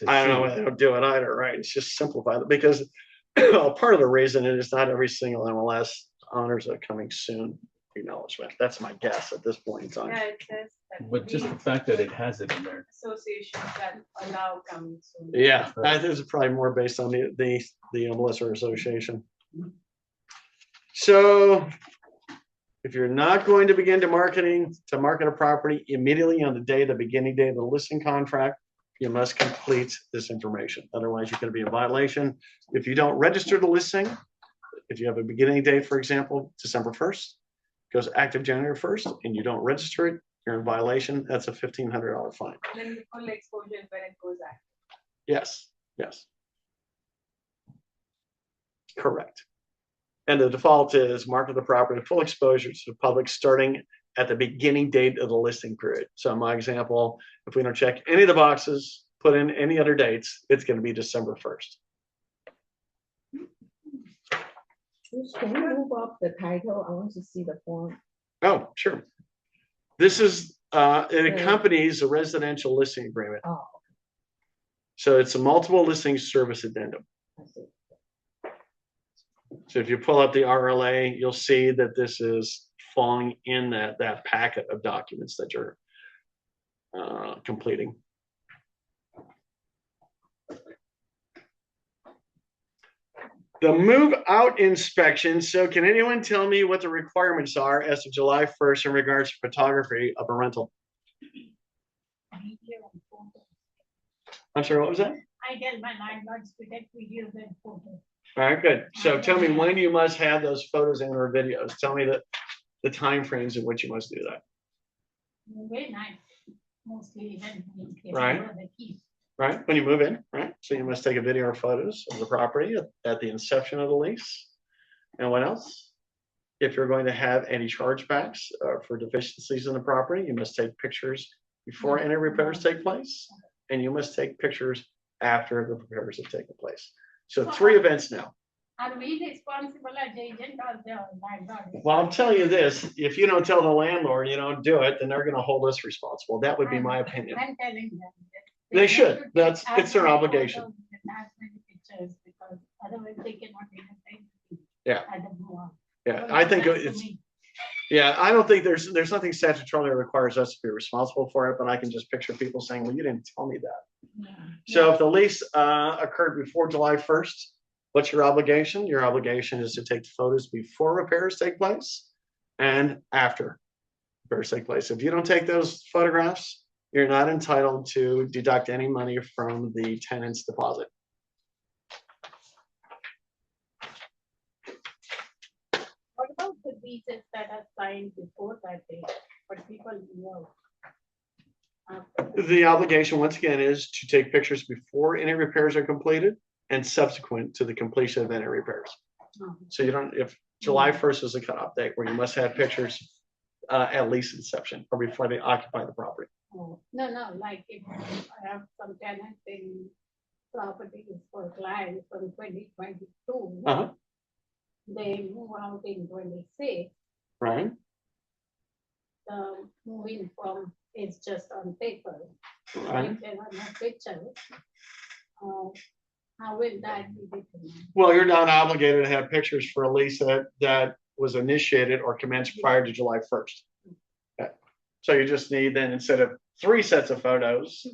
I don't know why they don't do it either, right? It's just simplified because part of the reason is not every single MLS honors a coming soon acknowledgement. That's my guess at this point in time. Yeah, it says that. But just the fact that it has it in there. Associations that allow coming soon. Yeah, I think it's probably more based on the MLS or association. So if you're not going to begin to market a property immediately on the beginning date of the listing contract, you must complete this information. Otherwise, you're going to be in violation. If you don't register the listing, if you have a beginning date, for example, December 1st, goes active January 1st, and you don't register it, you're in violation. That's a $1,500 fine. And then the full exposure is when it goes active. Yes, yes. Correct. And the default is market the property full exposure to the public starting at the beginning date of the listing period. So in my example, if we don't check any of the boxes, put in any other dates, it's going to be December 1st. Can you move up the title? I want to see the form. Oh, sure. This is, it accompanies a residential listing agreement. Oh, So it's a multiple listing service addendum. I see. So if you pull up the RLA, you'll see that this is falling in that packet of documents that you're completing. The move out inspection. So can anyone tell me what the requirements are as of July 1st in regards to photography of a rental? I'm sorry, what was that? I tell my landlords to take videos and photos. All right, good. So tell me when you must have those photos and or videos. Tell me the time frames in which you must do that. Very nice. Mostly when we get Right. the keys. Right, when you move in, right? So you must take a video or photos of the property at the inception of the lease. And what else? If you're going to have any chargebacks for deficiencies in the property, you must take pictures before any repairs take place. And you must take pictures after the repairs have taken place. So 3 events now. Are we responsible as agent or the landlord? Well, I'm telling you this, if you don't tell the landlord you don't do it, then they're going to hold us responsible. That would be my opinion. I'm telling them. They should. have to That's- take it's their as many obligation. photos and as many pictures, because otherwise they cannot do the same. Yeah. I don't know. Yeah, Well, I think that's to it's, me. yeah, I don't think there's nothing statutorily that requires us to be responsible for it, but I can just picture people saying, well, you didn't tell me that. Yeah. So if the lease occurred before July 1st, what's your obligation? Your obligation is to take photos before repairs take place and after repairs take place. If you don't take those photographs, you're not entitled to deduct any money from the tenant's deposit. What about the leases that are signed before that date, but people know? The obligation, once again, is to take pictures before any repairs are completed and subsequent to the completion of any repairs. So you don't, if July 1st is a cutoff date where you must have pictures at lease inception or before they occupy the property. Oh, no, like if I have some tenants in properties for clients from 2022. Uh-huh. They move out in 26. Right? The moving form is just on paper. Right. If there are no pictures, how will that be determined? Well, you're not obligated to have pictures for a lease that was initiated or commenced prior to July 1st. Okay. So you just need then, instead of 3 sets of photos,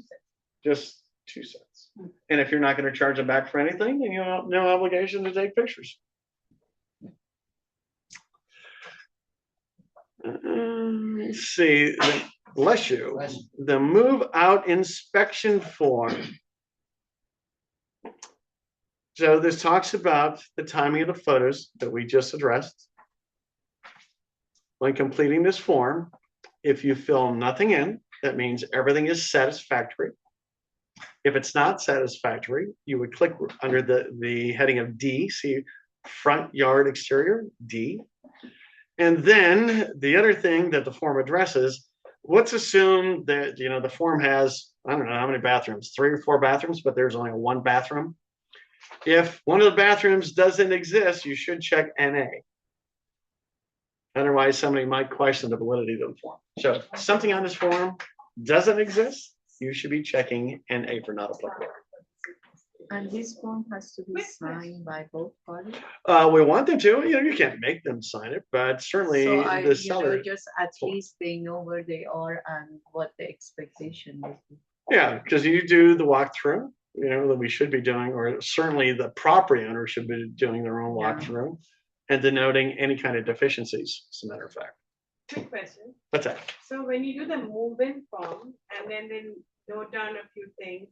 just 2 sets. And if you're not going to charge them back for anything, then you have no obligation to take pictures. Let's see, bless you. The move out inspection form. So this talks about the timing of the photos that we just addressed. When completing this form, if you fill nothing in, that means everything is satisfactory. If it's not satisfactory, you would click under the heading of D, see front yard exterior, D. And then the other thing that the form addresses, let's assume that, you know, the form has, I don't know how many bathrooms, 3 or 4 bathrooms, but there's only one bathroom. If one of the bathrooms doesn't exist, you should check NA. Otherwise, somebody might question the validity of the form. So if something on this form doesn't exist, you should be checking NA for not applicable. And this form has to be signed by both parties? We want them to, you know, you can't make them sign it, but certainly So the seller. just at least they know where they are and what the expectation is. Yeah, because you do the walkthrough, you know, that we should be doing, or certainly the property owner should be doing their own walkthrough and denoting any kind of deficiencies, as a matter of fact. Quick question. What's that? So when you do the move-in form and then note down a few things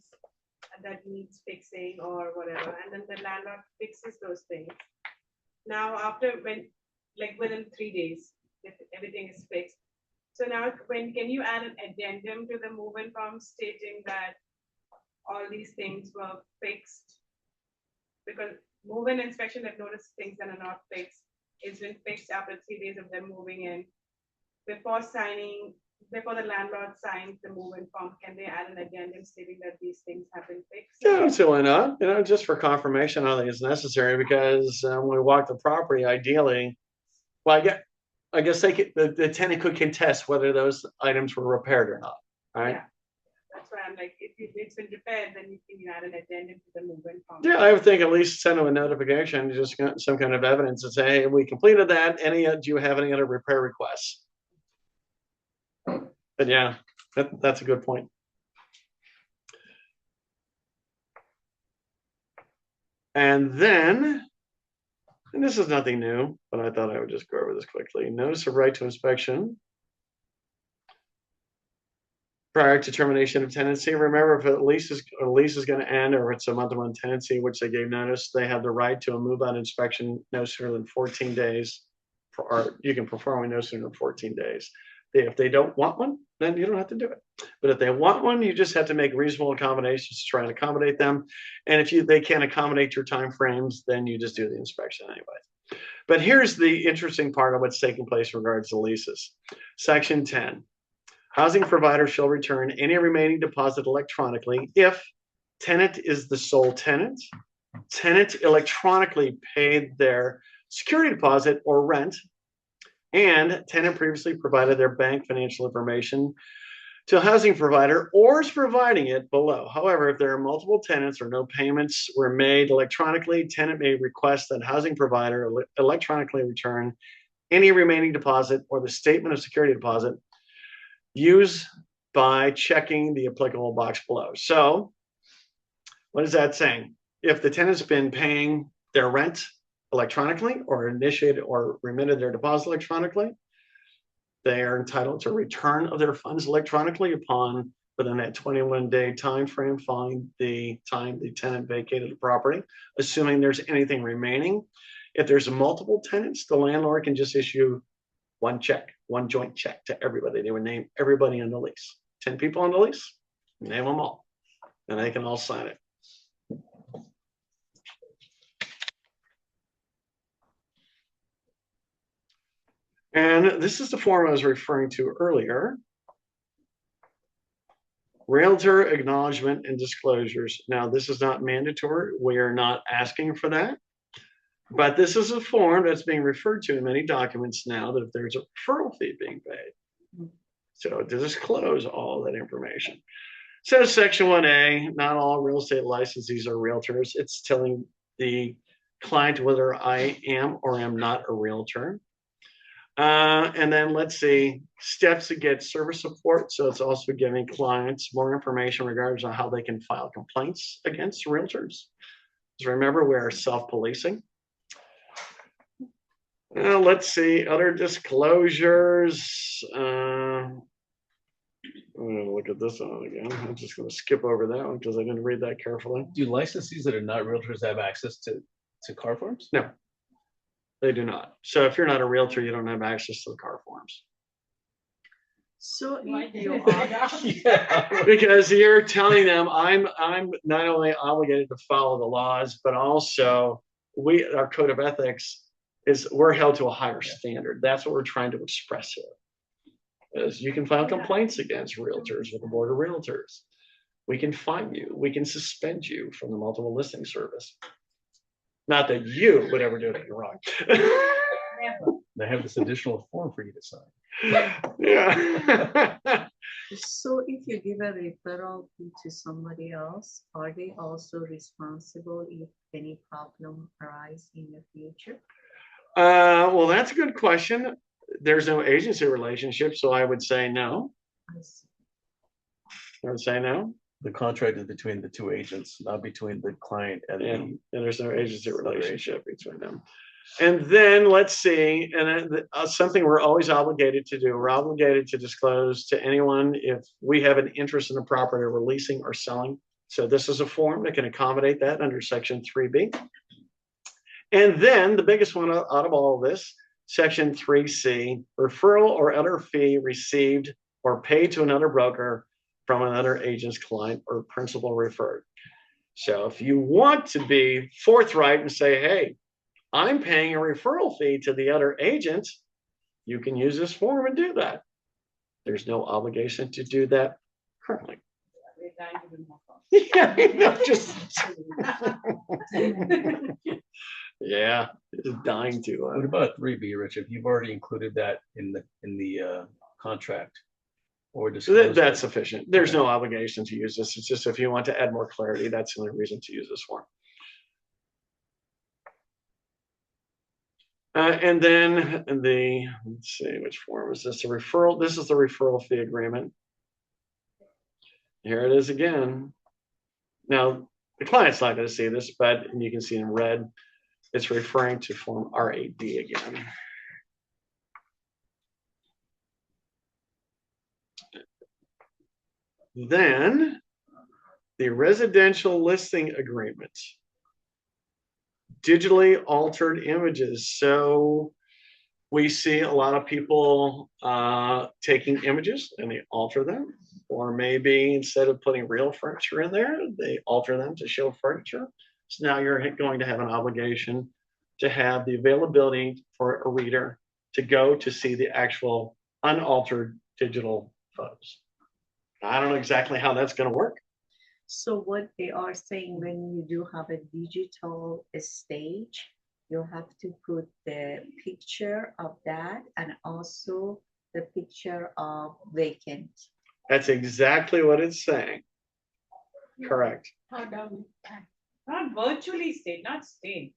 that needs fixing or whatever, and then the landlord fixes those things. Now after within 3 days, if everything is fixed. So now can you add an addendum to the move-in form stating that all these things were fixed? Because move-in inspection that notice things that are not fixed is been fixed after 3 days of them moving in. Before the landlord signs the move-in form, can they add an addendum stating that these things have been fixed? Yeah, absolutely not. You know, just for confirmation, I don't think it's necessary because when we walk the property, ideally, well, I guess the tenant could contest whether those items were repaired or not, right? Yeah. That's why I'm like, if it's been repaired, then you can add an addendum to the move-in form. Yeah, I would think at least send them a notification, just got some kind of evidence to say, hey, we completed that. Do you have any other repair requests? But yeah, that's a good point. And then, and this is nothing new, but I thought I would just go over this quickly. Notice of right to inspection. Prior to termination of tenancy, remember if a lease is going to end or it's a month-to-month tenancy, which they gave notice, they have the right to a move-out inspection no sooner than 14 days, or you can perform a no sooner than 14 days. If they don't want one, then you don't have to do it. But if they want one, you just have to make reasonable accommodations to try and accommodate them. And if they can't accommodate your time frames, then you just do the inspection anyway. But here's the interesting part of what's taking place in regards to leases. Section 10. Housing provider shall return any remaining deposit electronically if tenant is the sole tenant, tenant electronically paid their security deposit or rent, and tenant previously provided their bank financial information to a housing provider or is providing it below. However, if there are multiple tenants or no payments were made electronically, tenant may request that housing provider electronically return any remaining deposit or the statement of security deposit used by checking the applicable box below. So what is that saying? If the tenant's been paying their rent electronically or initiated or remitted their deposit electronically, they are entitled to return of their funds electronically upon within that 21-day time frame following the time the tenant vacated the property, assuming there's anything remaining. If there's multiple tenants, the landlord can just issue one check, one joint check to everybody. They would name everybody on the lease. 10 people on the lease, name them all, and they can all sign it. And this is the form I was referring to earlier. Realtor acknowledgement and disclosures. Now, this is not mandatory. We are not asking for that. But this is a form that's being referred to in many documents now that if there's a referral fee being paid. So to disclose all that information. So Section 1A, not all real estate licensees are realtors. It's telling the client whether I am or am not a realtor. And then let's see, steps to get service support. So it's also giving clients more information regarding how they can file complaints against realtors. Because remember, we are self-policing. Let's see, other disclosures. I'm gonna look at this one again. I'm just gonna skip over that one because I didn't read that carefully. Do licensees that are not realtors have access to car forms? No, they do not. So if you're not a realtor, you don't have access to the car forms. So Why if do you they are, say that? Because you're telling them I'm not only obligated to follow the laws, but also our code of ethics is we're held to a higher standard. That's what we're trying to express here. Is you can file complaints against realtors with the board of realtors. We can fine you. We can suspend you from the multiple listing service. Not that you would ever do anything wrong. They have this additional form for you to sign. Yeah. so if you give a referral fee to somebody else, are they also responsible if any problem arise in the future? Well, that's a good question. There's no agency relationship, so I would say no. I see. I would say no. The contract is between the two agents, not between the client and And there's no agency the relationship between them. And then let's see, and then, something we're always obligated to do. We're obligated to disclose to anyone if we have an interest in the property we're leasing or selling. So this is a form that can accommodate that under Section 3B. And then the biggest one out of all of this, Section 3C, referral or other fee received or paid to another broker from another agent's client or principal referred. So if you want to be forthright and say, hey, I'm paying a referral fee to the other agent, you can use this form and do that. There's no obligation to do that currently. Yeah, no, just yeah, just dying to. What about 3B, Rich? If you've already included that in the contract or disclosed That's it? sufficient. There's no obligation to use this. It's just if you want to add more clarity, that's the only reason to use this form. And then let's see, which form is this? A referral. This is the referral fee agreement. Here it is again. Now, the client's not going to see this, but you can see in red, it's referring to form RAD again. Then the residential listing agreement. Digitally altered images. So we see a lot of people taking images and they alter them, or maybe instead of putting real furniture in there, they alter them to show furniture. So now you're going to have an obligation to have the availability for a reader to go to see the actual unaltered digital photos. I don't know exactly how that's going to work. So what they are saying, when you do have a digital stage, you have to put the picture of that and also the picture of vacant. That's exactly what it's saying. Correct. How dumb. Not virtually staged, not staged.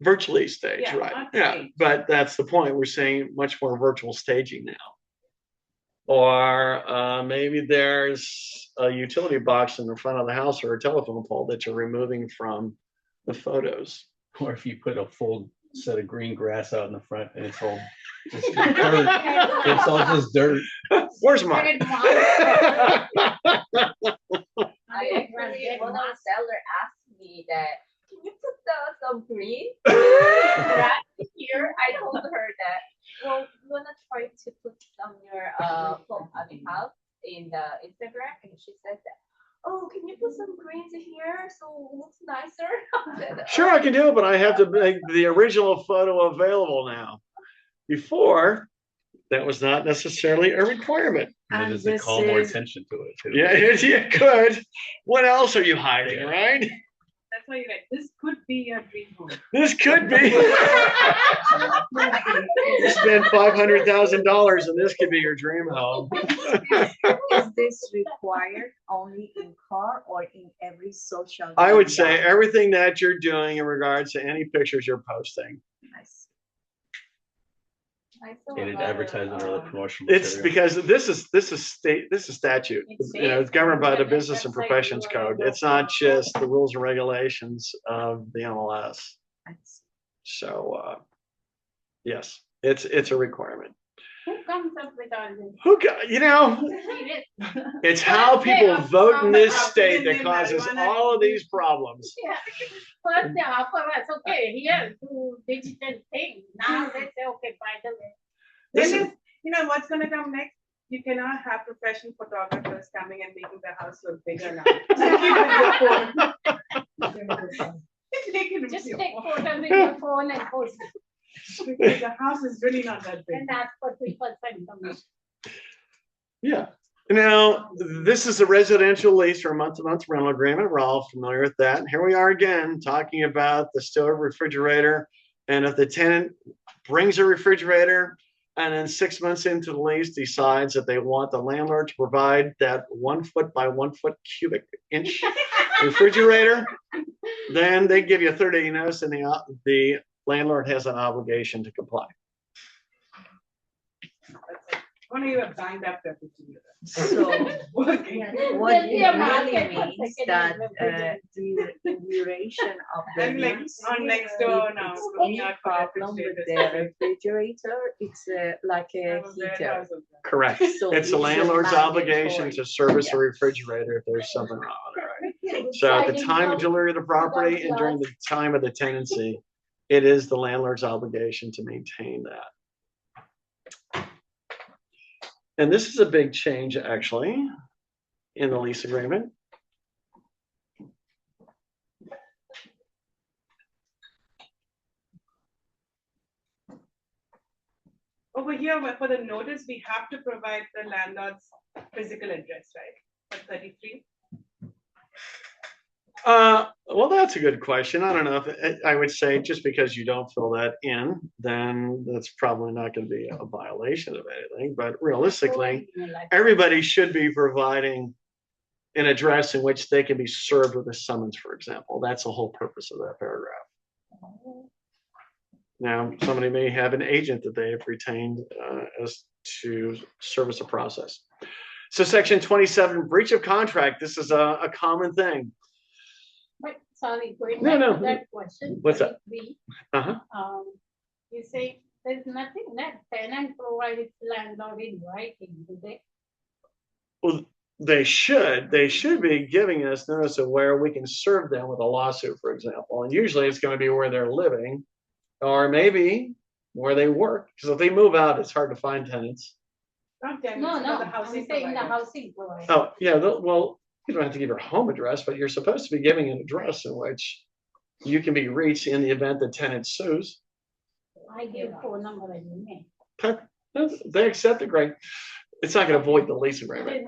Virtually staged, Yeah, right? not Yeah, staged. but that's the point. We're saying much more virtual staging now. Or maybe there's a utility box in the front of the house or a telephone pole that you're removing from the photos. Or if you put a full set of green grass out in the front and it's all just dirt. It's all just dirt. Where's mine? I actually, one of the seller asked me that, can you put some green grass here? I told her that, well, you wanna try to put some your house in the Instagram, and she said that, oh, can you put some greens here so it looks nicer? Sure, I can do it, but I have to make the original photo available now. Before, that was not necessarily a requirement. And And it is to this call more is- attention to it too. Yeah, you could. What else are you hiding, Yeah. right? That's why you're like, this could be your dream home. This could be. You spend $500,000 and this could be your dream home. Is this required only in car or in every social? I would media? say everything that you're doing in regards to any pictures you're posting. I see. I saw In a an lot of, advertisement or the promotional It's material. because this is statute. It's You know, it's safe. governed by the Yeah, Business and that's like Professions you wanna Code. go It's not for- just the rules and regulations of the MLS. I see. So yes, it's a requirement. Who comes up with all this? It's how people vote in this state that causes all of these problems. Yeah. First they offer us, okay, here, do digital thing. Now they say, okay, by the way. Then you know what's gonna come next? You cannot have professional photographers coming and making the house look bigger now. Just take photos with your phone and post it. Because the house is really not that big. And ask for 3% commission. Yeah. Now, this is a residential lease or a month-to-month rental agreement. We're all familiar with that. And here we are again talking about the stove refrigerator. And if the tenant brings a refrigerator and then 6 months into the lease decides that they want the landlord to provide that 1 foot by 1 foot cubic inch refrigerator, then they give you a 30-day notice and the landlord has an obligation to comply. One of you have signed up there. So, what it really means that the duration of the lease, on next door now. any problem with the refrigerator, it's like a heater. Correct. So It's the landlord's obligation mandatory. to service the refrigerator if there's something wrong with it, right? So at the time of delivery of the property and during the time of the tenancy, it is the landlord's obligation to maintain that. And this is a big change, actually, in the lease agreement. Over here, for the notice, we have to provide the landlord's physical address, right? For 33. Well, that's a good question. I don't know if I would say just because you don't fill that in, then that's probably not going to be a violation of anything. But realistically, everybody should be providing an address in which they can be served with a summons, for example. That's the whole purpose of that paragraph. Now, somebody may have an agent that they have retained as to service a process. So section 27, breach of contract. This is a common thing. But sorry, going No, back no. to that question. What's that? Uh-huh. You say there's nothing that tenant provides landlord in writing, do they? Well, they should be giving us notice of where we can serve them with a lawsuit, for example. And usually it's going to be where they're living or maybe where they work. Because if they move out, it's hard to find tenants. Not tenants, No, but no, the I'm housing saying the provider. housing provider. Oh, yeah. Well, you don't have to give your home address, but you're supposed to be giving an address in which you can be reached in the event the tenant sues. I give phone number and email. They accept it, great. It's not going to void the lease agreement.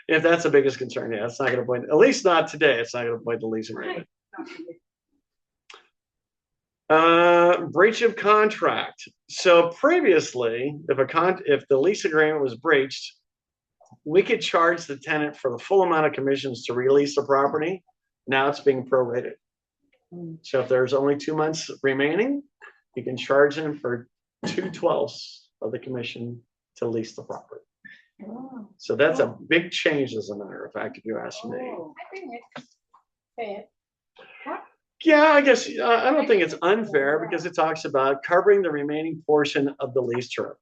If that's the biggest concern, yeah, it's not going to void, at least not today. It's not going to void the lease agreement. Breach of contract. So previously, if the lease agreement was breached, we could charge the tenant for the full amount of commissions to release the property. Now it's being prorated. So if there's only 2 months remaining, you can charge them for 2/12 of the commission to lease the property. Oh. So that's a big change, as a matter of fact, if you ask me. I think it's fair. Yeah, I guess I don't think it's unfair because it talks about covering the remaining portion of the lease term,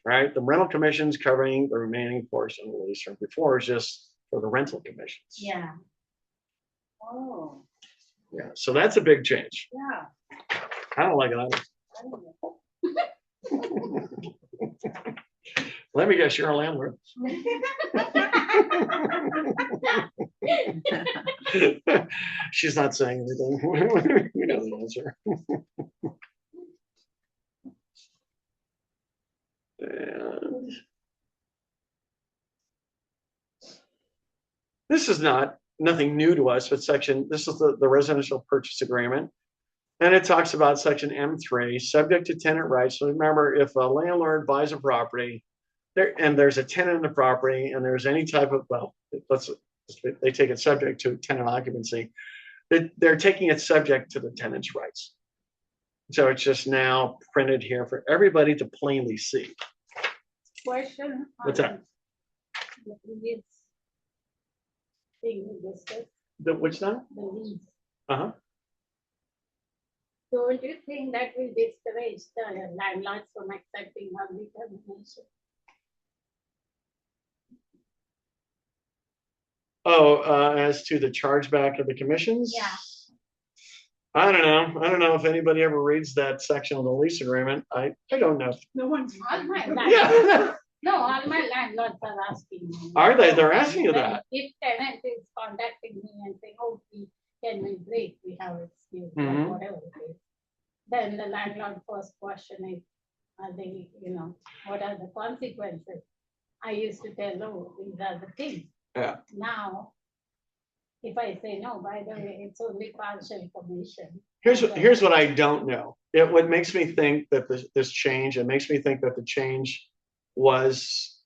right? The rental commission's covering the remaining portion of the lease term. Before it's just for the rental commissions. Yeah. Oh, Yeah, so that's a big change. yeah. I don't like it either. I don't know. Let me guess, you're a landlord. She's not saying anything. We know the answer. And this is nothing new to us, but this is the residential purchase agreement. And it talks about section M3, subject to tenant rights. So remember, if a landlord buys a property, there's a tenant in the property, and there's any type of, they take it subject to tenant occupancy. They're taking it subject to the tenant's rights. So it's just now printed here for everybody to plainly see. Question. What's that? The previous thing we discussed, Which one? the lease. Uh-huh. Don't you think that will discourage the landlords from accepting early termination? Oh, as to the chargeback of the commissions? Yeah. I don't know. I don't know if anybody ever reads that section of the lease agreement. I don't know. No one's. All my landlords, Yeah. no, all my landlords are asking me. Are they? They're asking you When- that. If tenant is contacting me and saying, oh, can we break, we have excuse, or Mhm. whatever it is. Then the landlord first question is, are they, what are the consequences? I used to tell, oh, these are the things. Yeah. Now, if I say no, by the way, it's only partial commission. Here's what I don't know. What makes me think that this change, it makes me think that the change was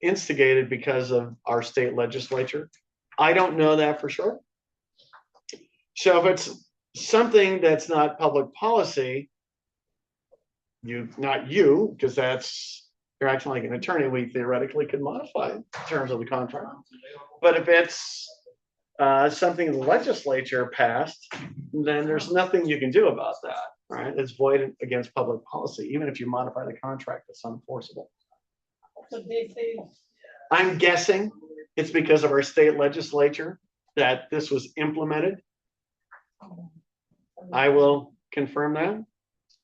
instigated because of our state legislature. I don't know that for sure. So if it's something that's not public policy, not you, because you're acting like an attorney, we theoretically could modify terms of the contract. But if it's something the legislature passed, then there's nothing you can do about that, right? It's void against public policy. Even if you modify the contract, it's unenforceable. So this is, I'm guessing it's because of our state legislature that this was implemented. I will confirm that.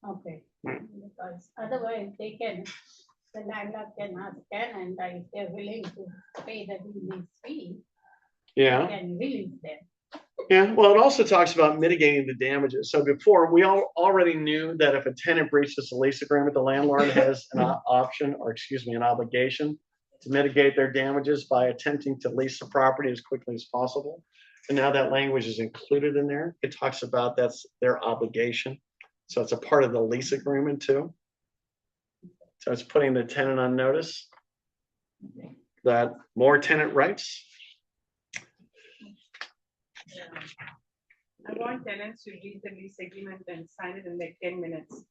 okay, Right. because otherwise the landlord can ask tenant if they're willing to pay the release fee, Yeah. can release them. Yeah, well, it also talks about mitigating the damages. So before, we already knew that if a tenant breaches the lease agreement, the landlord has an option, or excuse me, an obligation to mitigate their damages by attempting to lease the property as quickly as possible. And now that language is included in there. It talks about that's their obligation. So it's a part of the lease agreement too. So it's putting the tenant on notice that more tenant rights. I want tenants to read the lease agreement and sign it in like 10 minutes.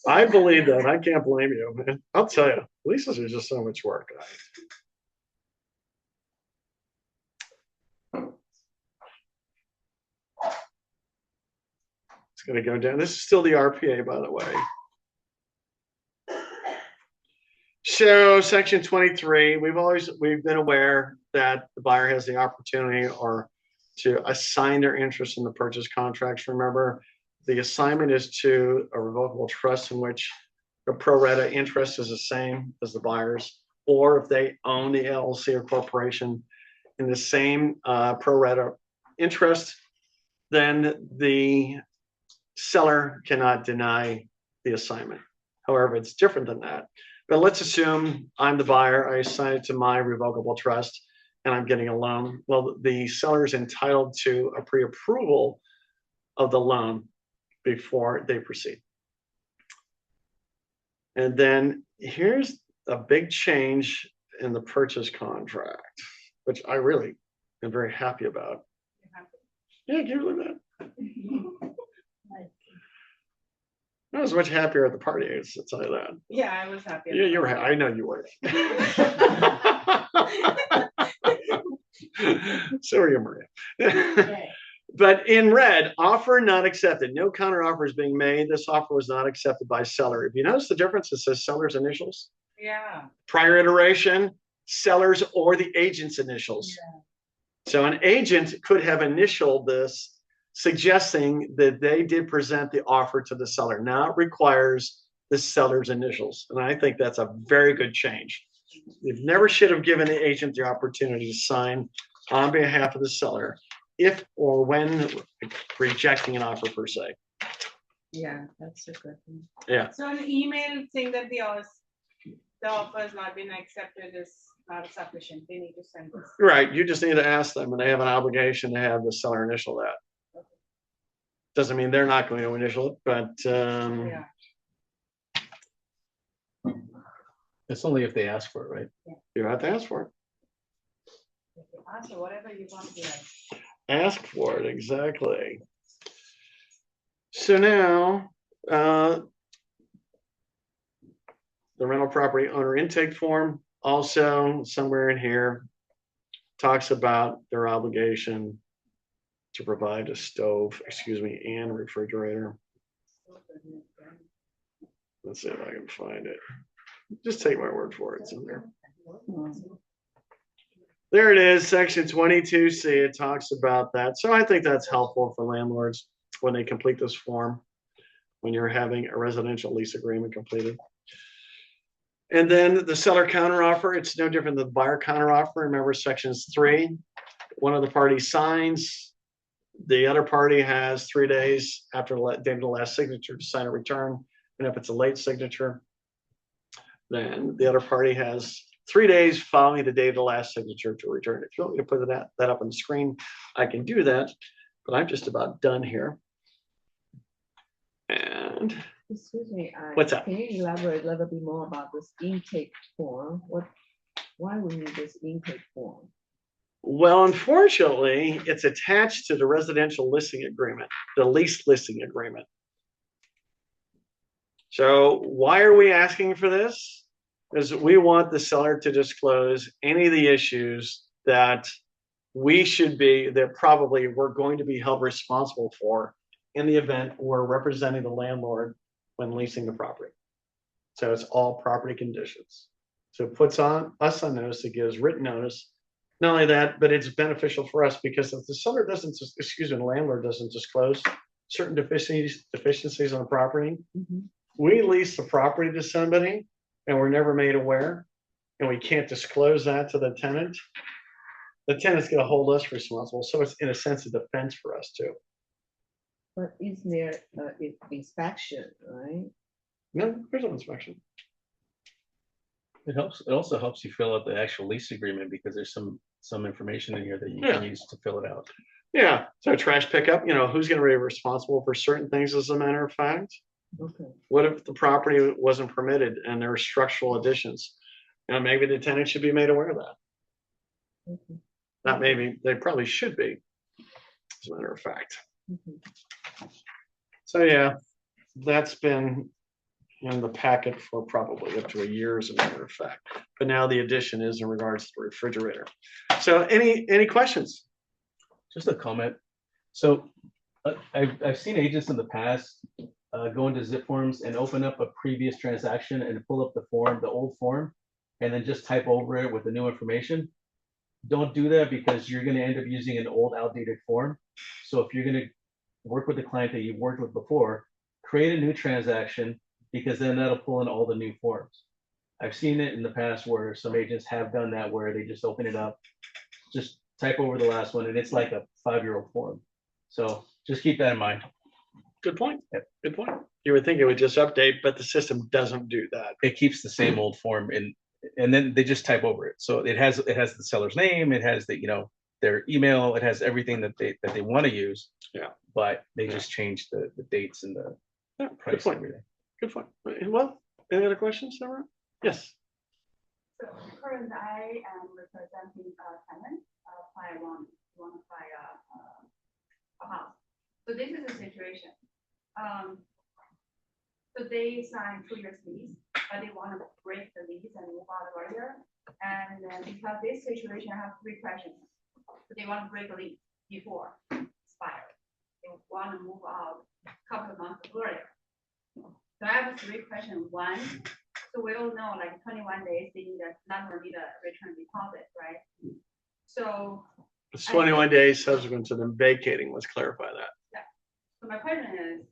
I believe that. I can't blame you, man. I'll tell you, leases are just so much work. It's going to go down. This is still the RPA, by the way. So section 23, we've been aware that the buyer has the opportunity or to assign their interest in the purchase contracts. Remember, the assignment is to a revocable trust in which the pro rata interest is the same as the buyer's, or if they own the LLC or corporation in the same pro rata interest, then the seller cannot deny the assignment. However, it's different than that. But let's assume I'm the buyer, I assign it to my revocable trust, and I'm getting a loan. Well, the seller is entitled to a pre-approval of the loan before they proceed. And then here's a big change in the purchase contract, which I really am very happy about. Yeah, give me that. I was much happier at the party, I'll tell you that. Yeah, I was happy. Yeah, you were. I know you were. So are you, Maria. But in red, offer not accepted. No counter offer is being made. This offer was not accepted by seller. If you notice the difference, it says seller's initials. Yeah. Prior iteration, sellers or the agent's initials. Yeah. So an agent could have initialed this, suggesting that they did present the offer to the seller. Now it requires the seller's initials. And I think that's a very good change. You never should have given the agent the opportunity to sign on behalf of the seller if or when rejecting an offer per se. Yeah, that's a good thing. Yeah. So an email saying that the offer has not been accepted is not sufficient. They need to send this. Right. You just need to ask them, and they have an obligation to have the seller initial that. Doesn't mean they're not going to initial it, but Yeah. It's only if they ask for it, right? You have to ask for it. Ask for whatever you want to write. Ask for it, exactly. So now, the rental property owner intake form, also somewhere in here, talks about their obligation to provide a stove, and refrigerator. Let's see if I can find it. Just take my word for it. It's in there. There it is, section 22C. It talks about that. So I think that's helpful for landlords when they complete this form, when you're having a residential lease agreement completed. And then the seller counteroffer, it's no different than the buyer counteroffer. Remember sections 3, one of the parties signs, the other party has 3 days after the date of the last signature to sign a return. And if it's a late signature, then the other party has 3 days following the date of the last signature to return. If you want me to put that up on the screen, I can do that, but I'm just about done here. And Excuse me. What's that? Can you elaborate a little bit more about this intake form? Why we need this intake form? well, unfortunately, it's attached to the residential listing agreement, the lease listing agreement. So why are we asking for this? Because we want the seller to disclose any of the issues that probably we're going to be held responsible for in the event we're representing the landlord when leasing the property. So it's all property conditions. So it puts us on notice, it gives written notice. Not only that, but it's beneficial for us because if the landlord doesn't disclose certain deficiencies on the property, we lease the property to somebody and we're never made aware, and we can't disclose that to the tenant, the tenant's going to hold us responsible. So it's in a sense a defense for us too. But is there inspection, right? No, there's no inspection. It also helps you fill out the actual lease agreement because there's some information in here that you can use to fill it out. Yeah. So trash pickup, who's going to be responsible for certain things as a matter of fact? Okay. What if the property wasn't permitted and there were structural additions? Maybe the tenant should be made aware of that. Okay. Not maybe, they probably should be, as a matter of fact. So yeah, that's been in the packet for probably up to a year, as a matter of fact. But now the addition is in regards to the refrigerator. So any questions? Just a comment. So I've seen agents in the past go into zip forms and open up a previous transaction and pull up the old form, and then just type over it with the new information. Don't do that because you're going to end up using an old, outdated form. So if you're going to work with the client that you've worked with before, create a new transaction, because then that'll pull in all the new forms. I've seen it in the past where some agents have done that, where they just open it up, just type over the last one, and it's like a 5-year-old form. So just keep that in mind. Good point. Yep. Good point. You would think it would just update, but the system doesn't do that. It keeps the same old form and then they just type over it. So it has the seller's name, it has their email, it has everything that they want to use. Yeah. But they just change the dates and the price. Good point. Good point. Well, any other questions, Sarah? Yes. So currently I am representing a tenant, want to buy a house. So this is the situation. So they signed 2 years lease, but they want to break the lease and move out earlier. And then because this situation, I have 3 questions. So they want to break the lease before expire. They want to move out a couple of months earlier. So I have 3 questions. One, so we all know like 21 days, they need not only the return deposit, right? So it's 21 days subsequent to them vacating. Let's clarify that. yeah. So my question is,